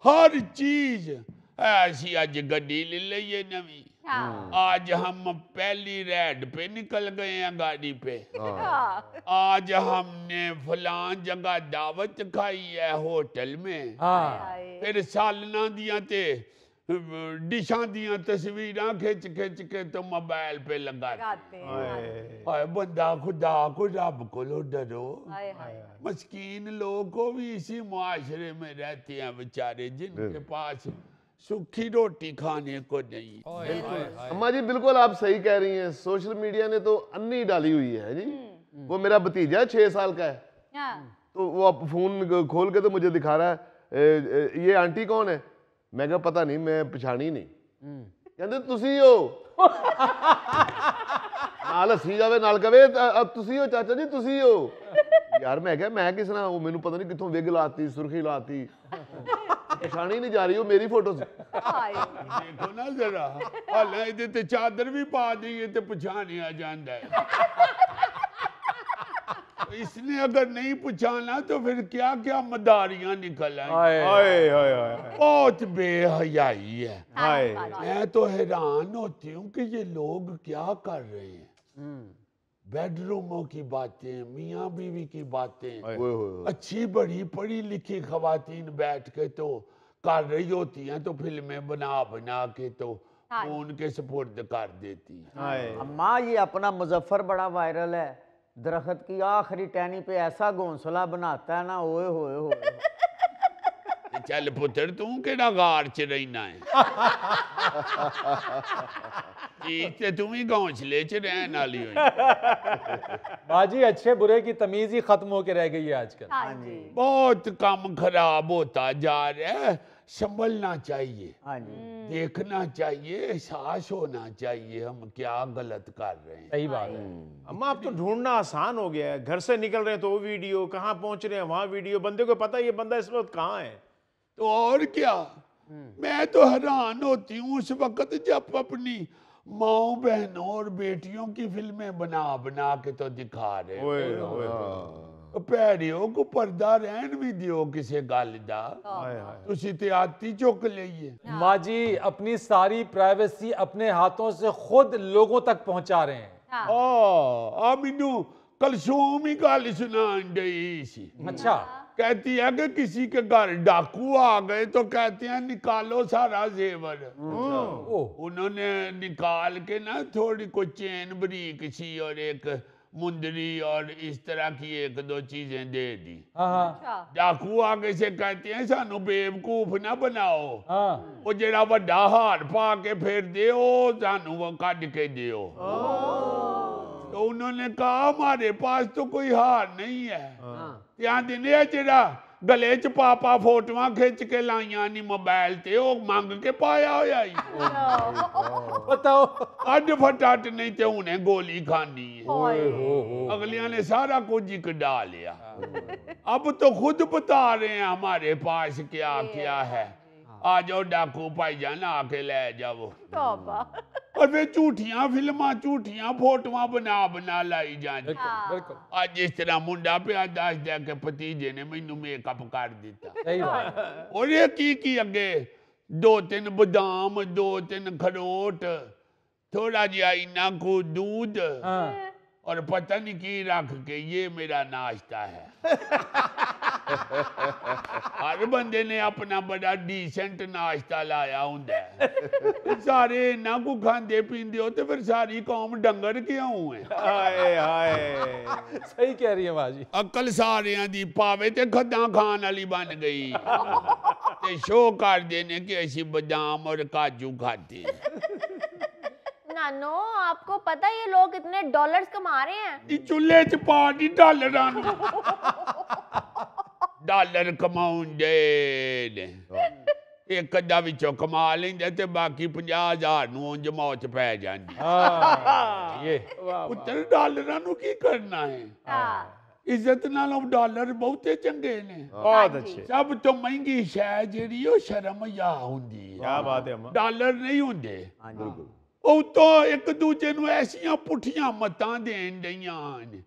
हर चीज ऐसी, अज गड्डी ले लीए नवी, आज हम पहली रेड पे निकल गए हैं गाड़ी पे। आज हमने फलां जगह दावत खाई है होटल में। फिर सालना दिया ते डिशा दिया तस्वीरां खिंच खिंच के तो मोबाइल पे लगाते हैं। बंदा खुदा को रब को डरो। मस्कीन लोग को भी इसी मुआशरे में रहते हैं बेचारे, जिनके पास सूखी रोटी खाने को नहीं। अम्मा जी बिल्कुल आप सही कह रही हैं, सोशल मीडिया ने तो अन्नी डाली हुई है जी। वो मेरा भतीजा 6 साल का है, तो वो अब फोन खोल के तो मुझे दिखा रहा है ये आंटी कौन है। मैं कहा पता नहीं, मैं पछाणी नहीं। कहते तुसी हो नाल हसी जावे नाल कवे तुसी हो चाचा जी तुसी हो। यार मैं क्या मैं किस ना, वो मैनू पता नहीं कितों विग लाती सुर्खी लाती, पछाणी नहीं जा रही हो मेरी फोटो से। देखो ना जरा हाले इहदे ते चादर भी पा दईए ते पछाणिया जांदा है। इसने अगर नहीं पछाना तो फिर क्या क्या मदारियां निकल आई। बहुत बेहयाई है। मैं तो हैरान होती हूँ कि ये लोग क्या कर रहे हैं। बेडरूमों की बातें, मियाँ बीवी की बातें, अच्छी बड़ी पढ़ी लिखी खवातीन बैठ के तो कर रही होती हैं, तो फिल्में बना बना के तो फोन के सपुर्द कर देती हैं। अम्मा ये अपना मुजफ्फर बड़ा वायरल है, दरख्त की आखिरी टहनी पे ऐसा घोंसला बनाता है ना, ओए होए होए। चल पुत्र तू केड़ा गार च रहना है। ते तू ही घोंसले च रहन वाली होई। बाजी अच्छे बुरे की तमीज ही खत्म होके रह गई है आजकल। बहुत काम खराब होता जा रहा है। संभलना चाहिए, देखना चाहिए, एहसास होना चाहिए हम क्या गलत कर रहे हैं। सही बात है। अम्मा अब तो ढूंढना आसान हो गया है, घर से निकल रहे हैं तो वो वीडियो, कहाँ पहुंच रहे हैं वहां वीडियो, बंदे को पता ये बंदा इस वक्त कहाँ है। तो और क्या, मैं तो हैरान होती हूँ उस वक्त जब अपनी माओ बहनों और बेटियों की फिल्में बना बना के तो दिखा रहे। भैड़ियों को पर्दा रहन भी दियो किसी गल दा, तुसी ते आती चुक लईए। माँ जी अपनी सारी प्राइवेसी अपने हाथों से खुद लोगों तक पहुंचा रहे हैं। आ मैनू कलसूम ही गल सुनान डई सी। अच्छा, कहती है कि किसी के घर डाकू आ गए तो कहते हैं निकालो सारा जेवर। उन्होंने निकाल के ना थोड़ी कोई चेन बरीक सी और एक मुंदरी और इस तरह की 1-2 चीजें दे दी। डाकू आगे से कहते हैं सानू बेवकूफ ना बनाओ, वो जेड़ा वड्डा हार पा के फिर दे सानू वो कट के दियो। तो उन्होंने कहा हमारे पास तो कोई हार नहीं है, ध्यान देने जेड़ा गले च पापा फोटोआं खिंच के लाइया नी मोबाइल ते ओ मंग के पाया होया ही। बताओ अड फटाट नहीं ते उन्हें गोली खानी है। अगलियां ने सारा कुछ ही कढ़ा लिया। अब तो खुद बता रहे हैं हमारे पास क्या क्या है। आ जाओ डाकू भाईजान आके ले जाओ। और वे झूठियां फिल्मां झूठियां फोटोआं बना बना लाई जाने। आज इस तरह मुंडा पे दस दे के भतीजे ने मैनू मेकअप कर दिता। और ये की अगे 2-3 बादाम 2-3 खरोट थोड़ा जिहा इना को दूध और पता नहीं की रख के ये मेरा नाश्ता है। हर बंदे ने अपना बड़ा डिसेंट नाश्ता लाया हुंदा है। सारे इन्ना को खांदे पींदे हो तो फिर सारी कौम डंगर क्यों है। हाय हाय सही कह रही है माँ जी। अकल सारियां दी पावे ते खद्दां खान वाली बन गई ते शो कर देने कि ऐसी बादाम और काजू खाते। नानो आपको पता है ये लोग इतने डॉलर्स कमा रहे हैं। चूल्हे च पा दी डॉलरां नूं। डॉलर कमाउंदे ने एक अद्धा विचों कमा लेंदे ते बाकी 50,000 नूं उंज मौत पै जांदी। ये पुत्तर डॉलरां नूं की करना है। इज्जत नालों डॉलर बहुते चंगे ने। बहुत अच्छे। सब तो महंगी शै जेहड़ी ओ शर्म या हुंदी है। क्या बात है अम्मा। डॉलर नहीं हुंदे। ਉਹ ਤੋਂ ਇੱਕ ਦੂਜੇ ਨੂੰ ਐਸੀਆਂ ਪੁੱਠੀਆਂ ਮੱਤਾਂ ਦੇਣ ਡਈਆਂ ਨੇ।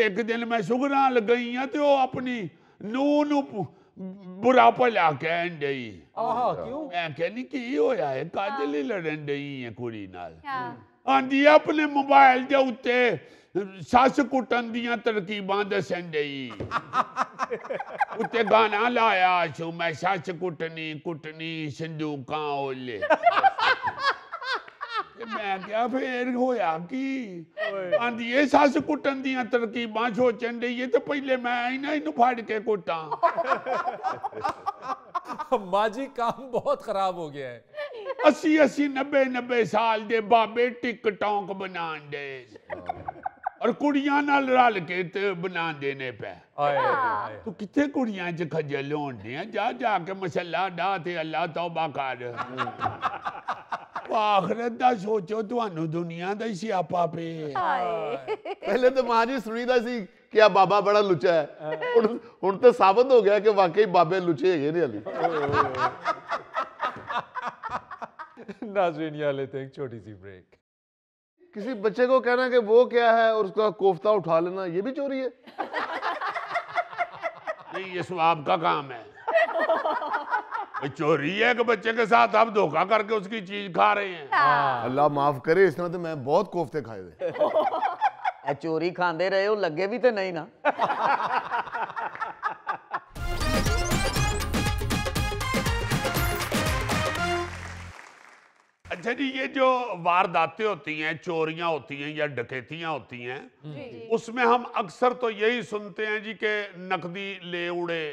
ਇੱਕ ਦਿਨ ਮੈਂ ਸ਼ੁਗਰਾਂ ਲਗਾਈਆਂ ਤੇ ਉਹ ਆਪਣੀ ਨੂੰਹ ਨੂੰ बुरा भला कहन डई। क्यों? मैं कहनी की होया है, कादे लई लड़न डई है कुड़ी नाल? आंदी अपने मोबाइल दे उत्ते सस कुटन दियां तरकीबां दसन डई। उत्ते गाना लाया छो, मैं सस कुटनी कुटनी संदूकां ओले। मैं क्या फिर होया की? आंदी ये सस कुटन दियां तरकीबां सोचन डई है, तो पहले मैं इना इनू फाड़ के कुटां। माँ जी काम बहुत खराब हो गया है। 80 90 साल दे बाबे टिकटॉक बनान दे और कुड़ियां नाल रल के ते बना देने पे। तो कितने कुड़ियां च खजल होन दे, जा जाके मसला डा ते अल्लाह तौबा कर। आखिरत दा सोचो, तुहानू दुनिया दा ही सियापा पे। पहले तो मां जी सुनीदा सी कि आ बाबा बड़ा लुचा है, हुण तो साबित हो गया कि वाकई बाबे लुचे है नहीं अली। नाज़रीन, यहाँ लेते हैं एक छोटी सी ब्रेक। किसी बच्चे को कहना कि वो क्या है और उसका कोफ्ता उठा लेना, ये भी चोरी है? नहीं, ये स्वाब का काम है। चोरी है कि बच्चे के साथ आप धोखा करके उसकी चीज खा रहे हैं। अल्लाह माफ करे, इस तरह तो मैं बहुत कोफ्ते खाए थे। चोरी खांदे रहे हो, लगे भी तो नहीं ना। अच्छा जी, ये जो वारदातें होती हैं, चोरियां होती हैं या डकैतियां होती हैं, उसमें हम अक्सर तो यही सुनते हैं जी कि नकदी ले उड़े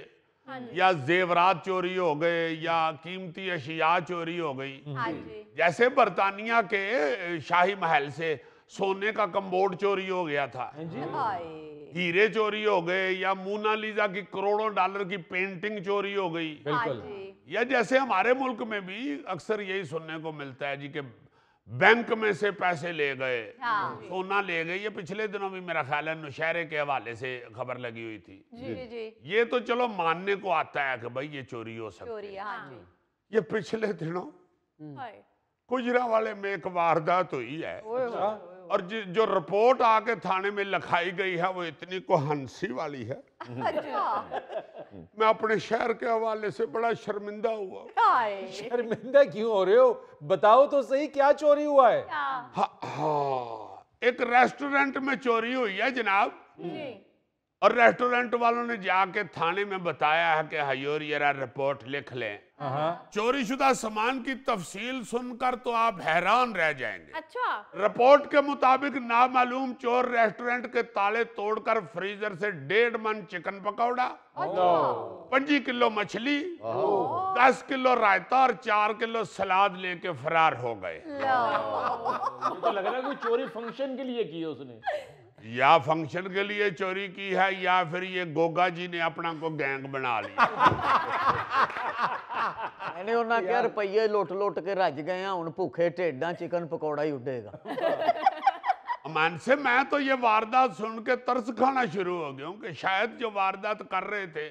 या जेवरात चोरी हो गए या कीमती अशिया चोरी हो गई। जैसे बरतानिया के शाही महल से सोने का कम्बोर्ड चोरी हो गया था, हीरे चोरी हो गए, या मोनालिसा की करोड़ों डॉलर की पेंटिंग चोरी हो गई। या जैसे हमारे मुल्क में भी अक्सर यही सुनने को मिलता है जी कि बैंक में से पैसे ले गए, सोना ले गए। ये पिछले दिनों भी मेरा ख्याल है नौशहरे के हवाले से खबर लगी हुई थी। ये तो चलो मानने को आता है कि भाई ये चोरी हो सकती है। ये पिछले दिनों गुजरांवाले में एक वारदात हुई है, और जो रिपोर्ट आके थाने में लिखाई गई है वो इतनी को हंसी वाली है। मैं अपने शहर के हवाले से बड़ा शर्मिंदा हुआ। शर्मिंदा क्यों हो रहे हो? बताओ तो सही, क्या चोरी हुआ है? एक रेस्टोरेंट में चोरी हुई है जनाब, और रेस्टोरेंट वालों ने जाके थाने में बताया है कि हजूर ये रिपोर्ट लिख लें। चोरी शुदा सामान की तफसील सुनकर तो आप हैरान रह जाएंगे। अच्छा। रिपोर्ट के मुताबिक नामालूम चोर रेस्टोरेंट के ताले तोड़कर फ्रीजर से 1.5 मन चिकन पकौड़ा, 25 किलो मछली, 10 किलो रायता और 4 किलो सलाद लेके फरार हो गए। तो लग रहा है कोई चोरी फंक्शन के लिए की है उसने। या फंक्शन के लिए चोरी की है, या फिर ये गोगा जी ने अपना को गैंग बना लिया। मैंने उन्हें क्या रुपये लुट लुट के रज गए, हुण भूखे ढेडां चिकन पकौड़ा ही उडेगा। अमान से मैं तो ये वारदात सुन के तरस खाना शुरू हो गया हूँ कि शायद जो वारदात कर रहे थे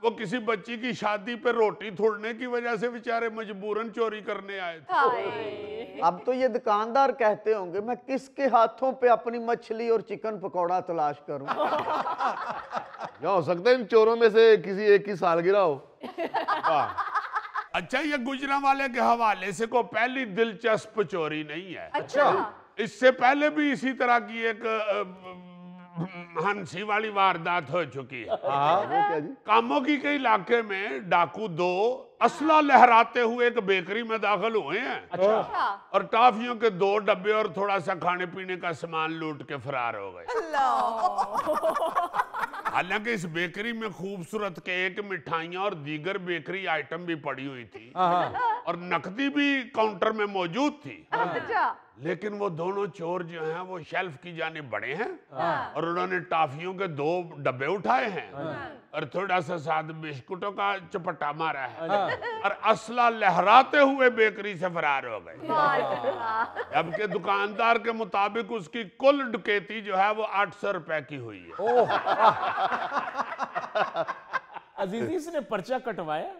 वो किसी बच्ची की शादी पे रोटी थोड़ने की वजह से बेचारे मजबूरन चोरी करने आए थे। अब तो ये दुकानदार कहते होंगे मैं किसके हाथों पे अपनी मछली और चिकन पकौड़ा तलाश करूं। क्या हो सकता है इन चोरों में से किसी एक की सालगिरह हो। अच्छा, ये गुजरांवाले के हवाले से को पहली दिलचस्प चोरी नहीं है। अच्छा। इससे पहले भी इसी तरह की एक हंसी वाली वारदात हो चुकी है। कामोगी के इलाके में डाकू 2 असला लहराते हुए एक बेकरी में दाखिल हुए हैं। अच्छा। और टॉफियों के 2 डब्बे और थोड़ा सा खाने पीने का सामान लूट के फरार हो गए। हालांकि इस बेकरी में खूबसूरत केक, मिठाइयां और दीगर बेकरी आइटम भी पड़ी हुई थी और नकदी भी काउंटर में मौजूद थी। लेकिन वो दोनों चोर जो हैं वो शेल्फ की जानिब बढ़े हैं और उन्होंने टॉफियों के 2 डब्बे उठाए हैं और थोड़ा सा साथ बिस्कुटों का चपट्टा मारा है और असला लहराते हुए बेकरी से फरार हो गए। जबकि दुकानदार के मुताबिक उसकी कुल डकैती जो है वो 800 रुपए की हुई है। अजीजी ने पर्चा कटवाया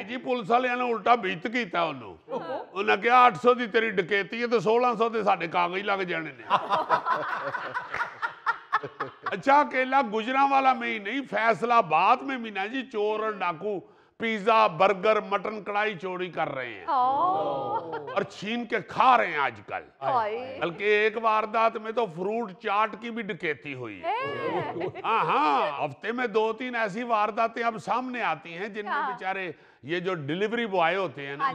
जी, पुलिस वाले ने उल्टा बीत किया उन्होंने कहा 800 की तेरी डकैती है तो 1600 के साडे कागज लग जाने ने। अच्छा अकेला गुजरांवाला में ही नहीं, फैसलाबाद में भी ना जी चोर और डाकू पिज्जा बर्गर मटन कढ़ाई चोरी कर रहे हैं और छीन के खा रहे हैं आजकल। बल्कि एक वारदात में तो फ्रूट चाट की भी डकैती हुई है। हाँ, हफ्ते में 2-3 ऐसी वारदातें अब सामने आती हैं जिनमें बेचारे ये जो डिलीवरी बॉय होते हैं ना,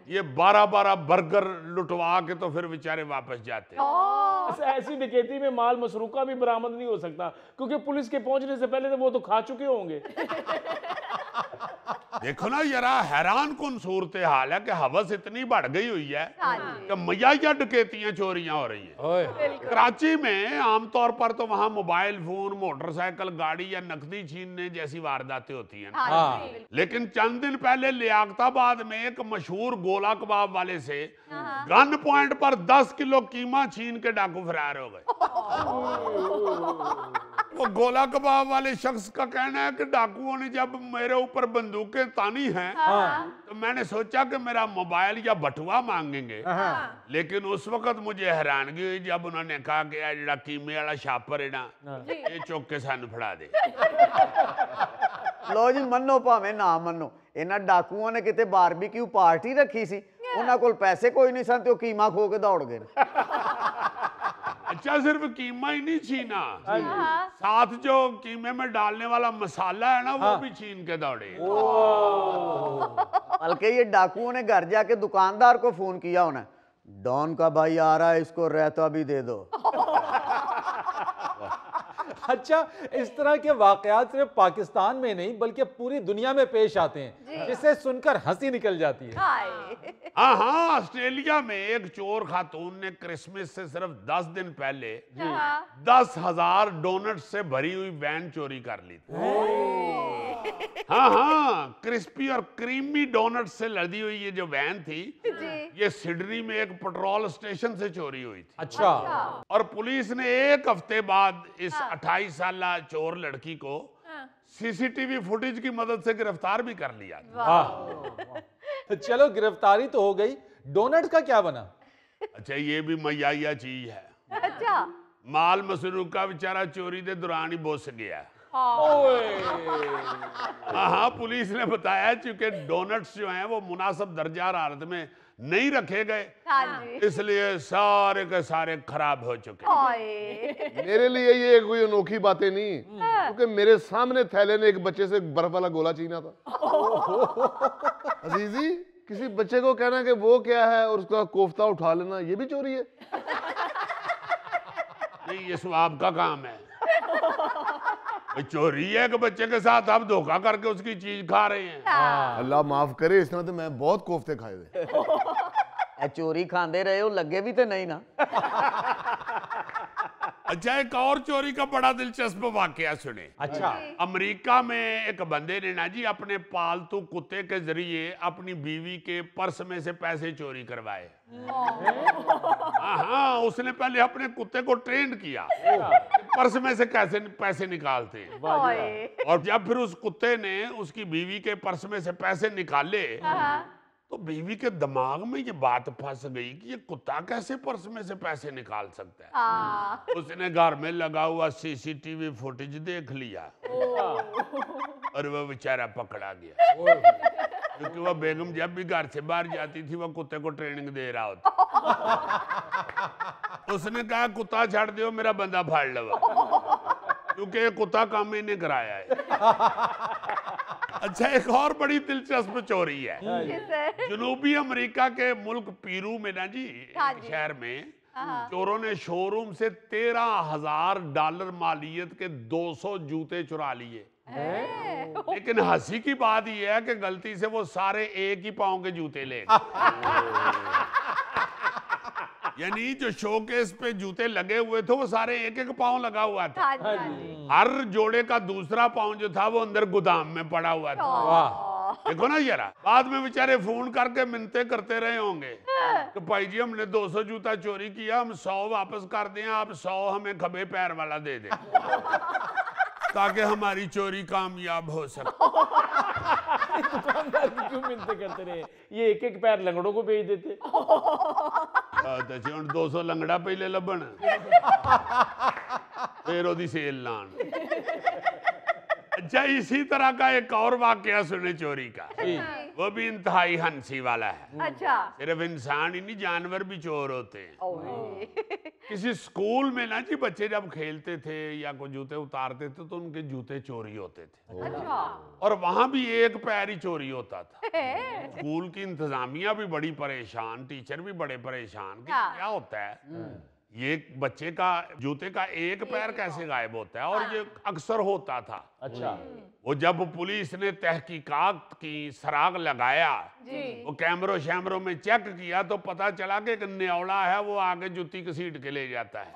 ये 12-12 बर्गर लुटवा के तो फिर बेचारे वापस जाते हैं। ऐसी डकैती में माल मसरूका भी बरामद नहीं हो सकता, क्योंकि पुलिस के पहुंचने से पहले तो वो तो खा चुके होंगे। देखो ना जरा, हैरान कुन सूरत हाल है कि हवस इतनी बढ़ गई हुई है कि मजाया डकैतियां चोरियां हो रही है। कराची में आमतौर पर तो वहां मोबाइल फोन मोटरसाइकिल गाड़ी या नकदी छीनने जैसी वारदातें होती हैं, लेकिन चंद दिन पहले लियाकताबाद में एक मशहूर गोला कबाब वाले से गन पॉइंट पर 10 किलो कीमा छीन के डाकू फरार हो गए। वो गोला कबाब वाले शख्स का कहना है कि डाकुओं ने जब मेरे ऊपर बंदूकें तानी हैं तो मैंने सोचा कि मेरा मोबाइल या बटुआ मांगेंगे, लेकिन उस वक्त मुझे हैरानगी हुई जब उन्होंने कहा कि यार जड़ा कीमे वाला छापर है ना, ये चुक के सानू फड़ा दे। लो जी, मनो भावें ना मनो, इन्हां डाकुओं ने किते बारबीक्यू पार्टी रखी सी, उन्हां कोल पैसे कोई नहीं सन ते कीमा खो के दौड़ गए। अच्छा, सिर्फ कीमा ही नहीं छीना, साथ जो कीमे में डालने वाला मसाला है ना, वो भी छीन के दौड़े। बल्कि ये डाकुओं ने घर जाके दुकानदार को फोन किया होना, डॉन का भाई आ रहा है, इसको रहता भी दे दो। अच्छा, इस तरह के वाकयात सिर्फ पाकिस्तान में नहीं बल्कि पूरी दुनिया में पेश आते हैं, जिससे सुनकर हंसी निकल जाती है। हाँ, ऑस्ट्रेलिया में एक चोर खातून ने क्रिसमस से सिर्फ 10 दिन पहले 10,000 डोनट से भरी हुई वैन चोरी कर ली थी। हाँ, क्रिस्पी और क्रीमी डोनट से लदी हुई ये जो वैन थी, ये सिडनी में एक पेट्रोल स्टेशन से चोरी हुई थी। अच्छा। और पुलिस ने एक हफ्ते बाद इस 28 साला चोर लड़की को सीसीटीवी फुटेज की मदद से गिरफ्तार भी कर लिया। तो चलो, गिरफ्तारी तो हो गई, डोनट का क्या बना? अच्छा, ये भी मयाया चीज है। अच्छा, माल मसरूका बेचारा चोरी के दौरान ही बुस गया। हाँ, पुलिस ने बताया चूंकि डोनट्स जो हैं वो मुनासिब दर्जा हरारत में नहीं रखे गए, इसलिए सारे के सारे खराब हो चुके। मेरे लिए ये कोई अनोखी बातें नहीं, क्योंकि मेरे सामने थैले ने एक बच्चे से बर्फ वाला गोला छीना था। अजीजी, किसी बच्चे को कहना कि वो क्या है और उसका कोफ्ता उठा लेना, ये भी चोरी है? नहीं, ये स्वाब का काम है। चोरी है कि बच्चे के साथ आप धोखा करके उसकी चीज खा रहे हैं। अल्लाह माफ करे, इस तरह तो मैं बहुत कोफ्ते खाए थे। चोरी खांदे रहे हो, लगे भी तो नहीं ना। अच्छा, एक और चोरी का बड़ा दिलचस्प वाकया सुने। अच्छा। अमेरिका में एक बंदे ने ना जी अपने पालतू कुत्ते के जरिए अपनी बीवी के पर्स में से पैसे चोरी करवाए। हाँ, उसने पहले अपने कुत्ते को ट्रेन किया पर्स में से कैसे पैसे निकालते, और जब फिर उस कुत्ते ने उसकी बीवी के पर्स में से पैसे निकाले तो बीवी के दिमाग में ये बात फंस गई कि ये कुत्ता कैसे पर्स में से पैसे निकाल सकता है। उसने घर में लगा हुआ सीसीटीवी फुटेज देख लिया और वह बेचारा पकड़ा गया, क्योंकि वह बेगम जब भी घर से बाहर जाती थी वह कुत्ते को ट्रेनिंग दे रहा होता। उसने कहा कुत्ता छाड़ दो, मेरा बंदा फाड़ लवा, क्योंकि ये कुत्ता काम इन्हें कराया है। अच्छा, एक और बड़ी दिलचस्प चोरी है। जनूबी अमेरिका के मुल्क पीरू में ना जी, एक शहर में चोरों ने शोरूम से $13,000 मालियत के 200 जूते चुरा लिए। लेकिन हंसी की बात यह है कि गलती से वो सारे एक ही पांव के जूते ले यानी जो शोकेस पे जूते लगे हुए थे वो सारे एक एक पांव लगा हुआ था। हर जोड़े का दूसरा पांव जो था वो अंदर गोदाम में पड़ा हुआ था। देखो ना जरा, बाद में बेचारे फोन करके मिन्नतें करते रहे होंगे कि भाई जी हमने 200 जूता चोरी किया, हम 100 वापस कर दें, आप 100 हमें खबे पैर वाला दे दें ताकि हमारी चोरी कामयाब हो सके। दुकानदार क्यों मिन्नतें करते रहे, ये एक एक पैर लंगड़ों को बेच देते। 200 लंगड़ा पहले लबन। फिर ओदी सेल लान। अच्छा, इसी तरह का एक और वाकया सुने चोरी का, वो भी इंतहाई हंसी वाला है। अच्छा, सिर्फ इंसान ही नहीं, जानवर भी चोर होते हैं। किसी स्कूल में ना जी, बच्चे जब खेलते थे या कोई जूते उतारते थे तो उनके जूते चोरी होते थे। अच्छा, और वहां भी एक पैर ही चोरी होता था। स्कूल की इंतजामिया भी बड़ी परेशान, टीचर भी बड़े परेशान कि क्या होता है, ये बच्चे का जूते का एक पैर कैसे गायब होता है। और ये अक्सर होता था। अच्छा, वो जब पुलिस ने तहकीकात की, सराग लगाया, वो कैमरों शैमरों में चेक किया तो पता चला कि एक न्योला है, वो आगे जूती घसीट के ले जाता है।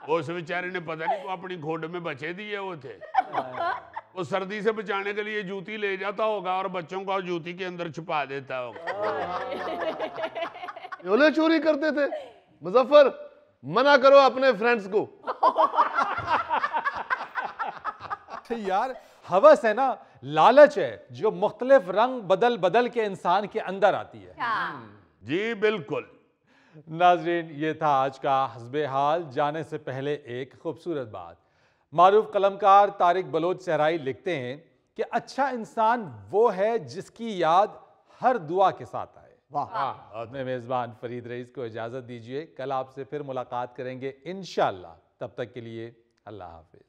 उस बेचारे ने पता नहीं को अपनी घोड़ में बचे दिए वो थे। वो सर्दी से बचाने के लिए जूती ले जाता होगा और बच्चों को जूती के अंदर छुपा देता होगा। न्योले चोरी करते थे। मुजफ्फर, मना करो अपने फ्रेंड्स को। यार, हवस है ना, लालच है, जो मुख्तलिफ रंग बदल बदल के इंसान के अंदर आती है। जी बिल्कुल। नाजरीन, ये था आज का हस्बे हाल। जाने से पहले एक खूबसूरत बात। मारूफ कलमकार तारिक बलोच सहराई लिखते हैं कि अच्छा इंसान वो है जिसकी याद हर दुआ के साथ आए। वाह। अपने मेज़बान फरीद रईस को इजाज़त दीजिए। कल आपसे फिर मुलाकात करेंगे इंशाअल्लाह। तब तक के लिए अल्लाह हाफिज़।